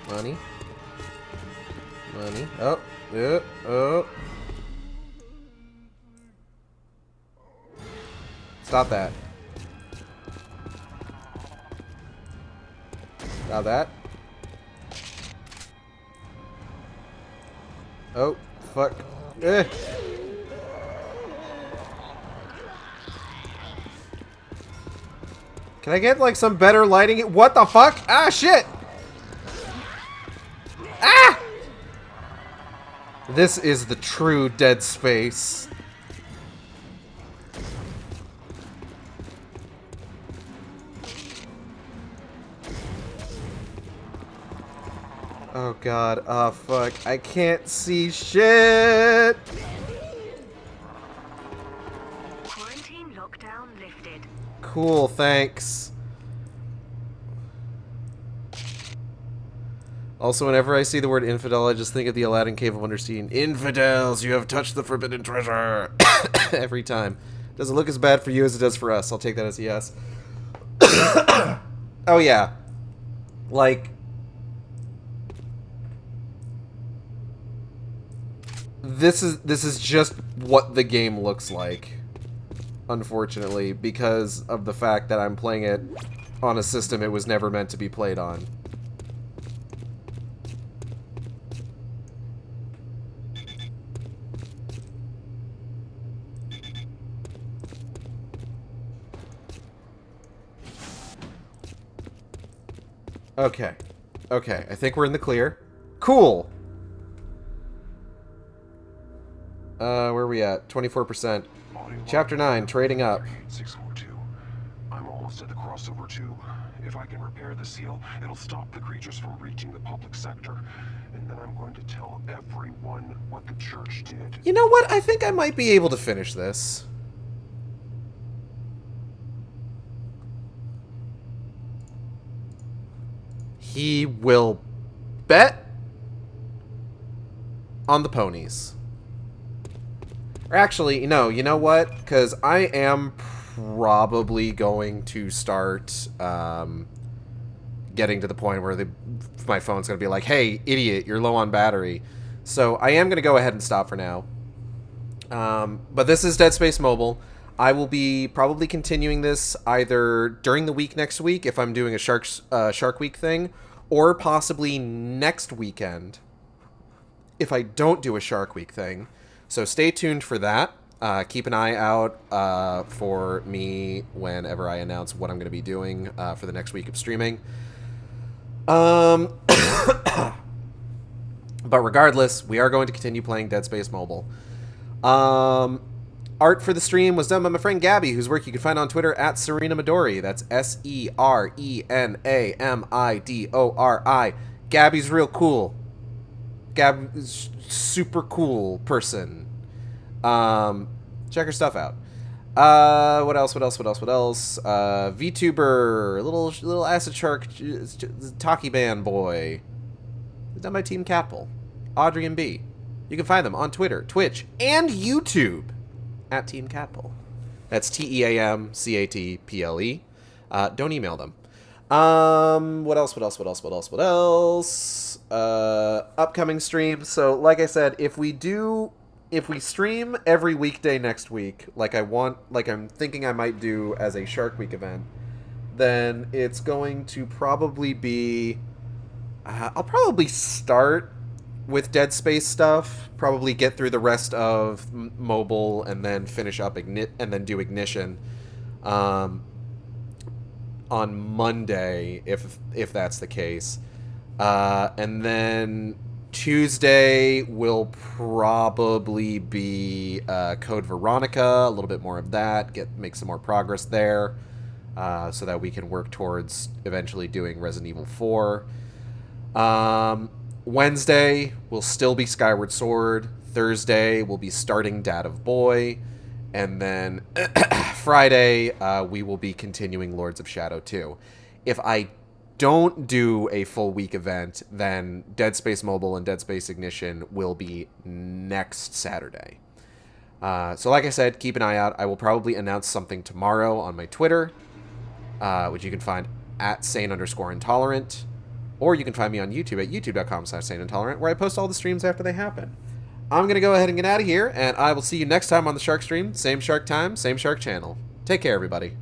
Money. Money. Oh. Oh. Stop that. Stop that. Oh, fuck. Eh. Can I get, like, some better lighting? What the fuck? Ah, shit! Ah! This is the true Dead Space. Oh god, oh fuck, I can't see shit! Quarantine lockdown lifted. Cool, thanks. Also, whenever I see the word infidel, I just think of the Aladdin Cave of Wonder scene. Infidels, you have touched the forbidden treasure! Every time. Doesn't look as bad for you as it does for us. I'll take that as a yes. Oh yeah. Like... This is just what the game looks like, unfortunately, because of the fact that I'm playing it on a system it was never meant to be played on. Okay. Okay, I think we're in the clear. Cool! Where are we at? 24%. Chapter 9, Trading Up. 642. I'm almost at the crossover tube. If I can repair the seal, it'll stop the creatures from reaching the public sector. And then I'm going to tell everyone what the church did. You know what? I think I might be able to finish this. He will bet on the ponies. Or actually, no, you know what? Because I am probably going to start getting to the point where my phone's going to be like, hey, idiot, you're low on battery. So I am going to go ahead and stop for now. But this is Dead Space Mobile. I will be probably continuing this either during the week next week if I'm doing a Shark Week thing, or possibly next weekend if I don't do a Shark Week thing. So stay tuned for that. Keep an eye out for me whenever I announce what I'm going to be doing for the next week of streaming. But regardless, we are going to continue playing Dead Space Mobile. Art for the stream was done by my friend Gabby, whose work you can find on Twitter at Serena Midori. That's SERENAMIDORI. Gabby's real cool. Gabby's super cool person. Check her stuff out. What else? VTuber, little Acid Shark, Taki Band boy. It's done by Team Catpole. Audrey and B. You can find them on Twitter, Twitch, and YouTube at Team Catpole. That's TEAMCATPLE. Don't email them. What else? Upcoming streams. So, like I said, if we stream every weekday next week, like I'm thinking I might do as a Shark Week event, then it's going to probably be, I'll probably start with Dead Space stuff, probably get through the rest of mobile, and then finish up and then do Ignition on Monday, if that's the case. And then Tuesday will probably be Code Veronica, a little bit more of that, make some more progress there, so that we can work towards eventually doing Resident Evil 4. Wednesday will still be Skyward Sword. Thursday will be starting Dad of Boy. And then Friday, we will be continuing Lords of Shadow 2. If I don't do a full week event, then Dead Space Mobile and Dead Space Ignition will be next Saturday. So like I said, keep an eye out. I will probably announce something tomorrow on my Twitter, which you can find at sane_intolerant. Or you can find me on YouTube at youtube.com/saneintolerant, where I post all the streams after they happen. I'm going to go ahead and get out of here, and I will see you next time on the Shark Stream. Same Shark time, same Shark channel. Take care, everybody.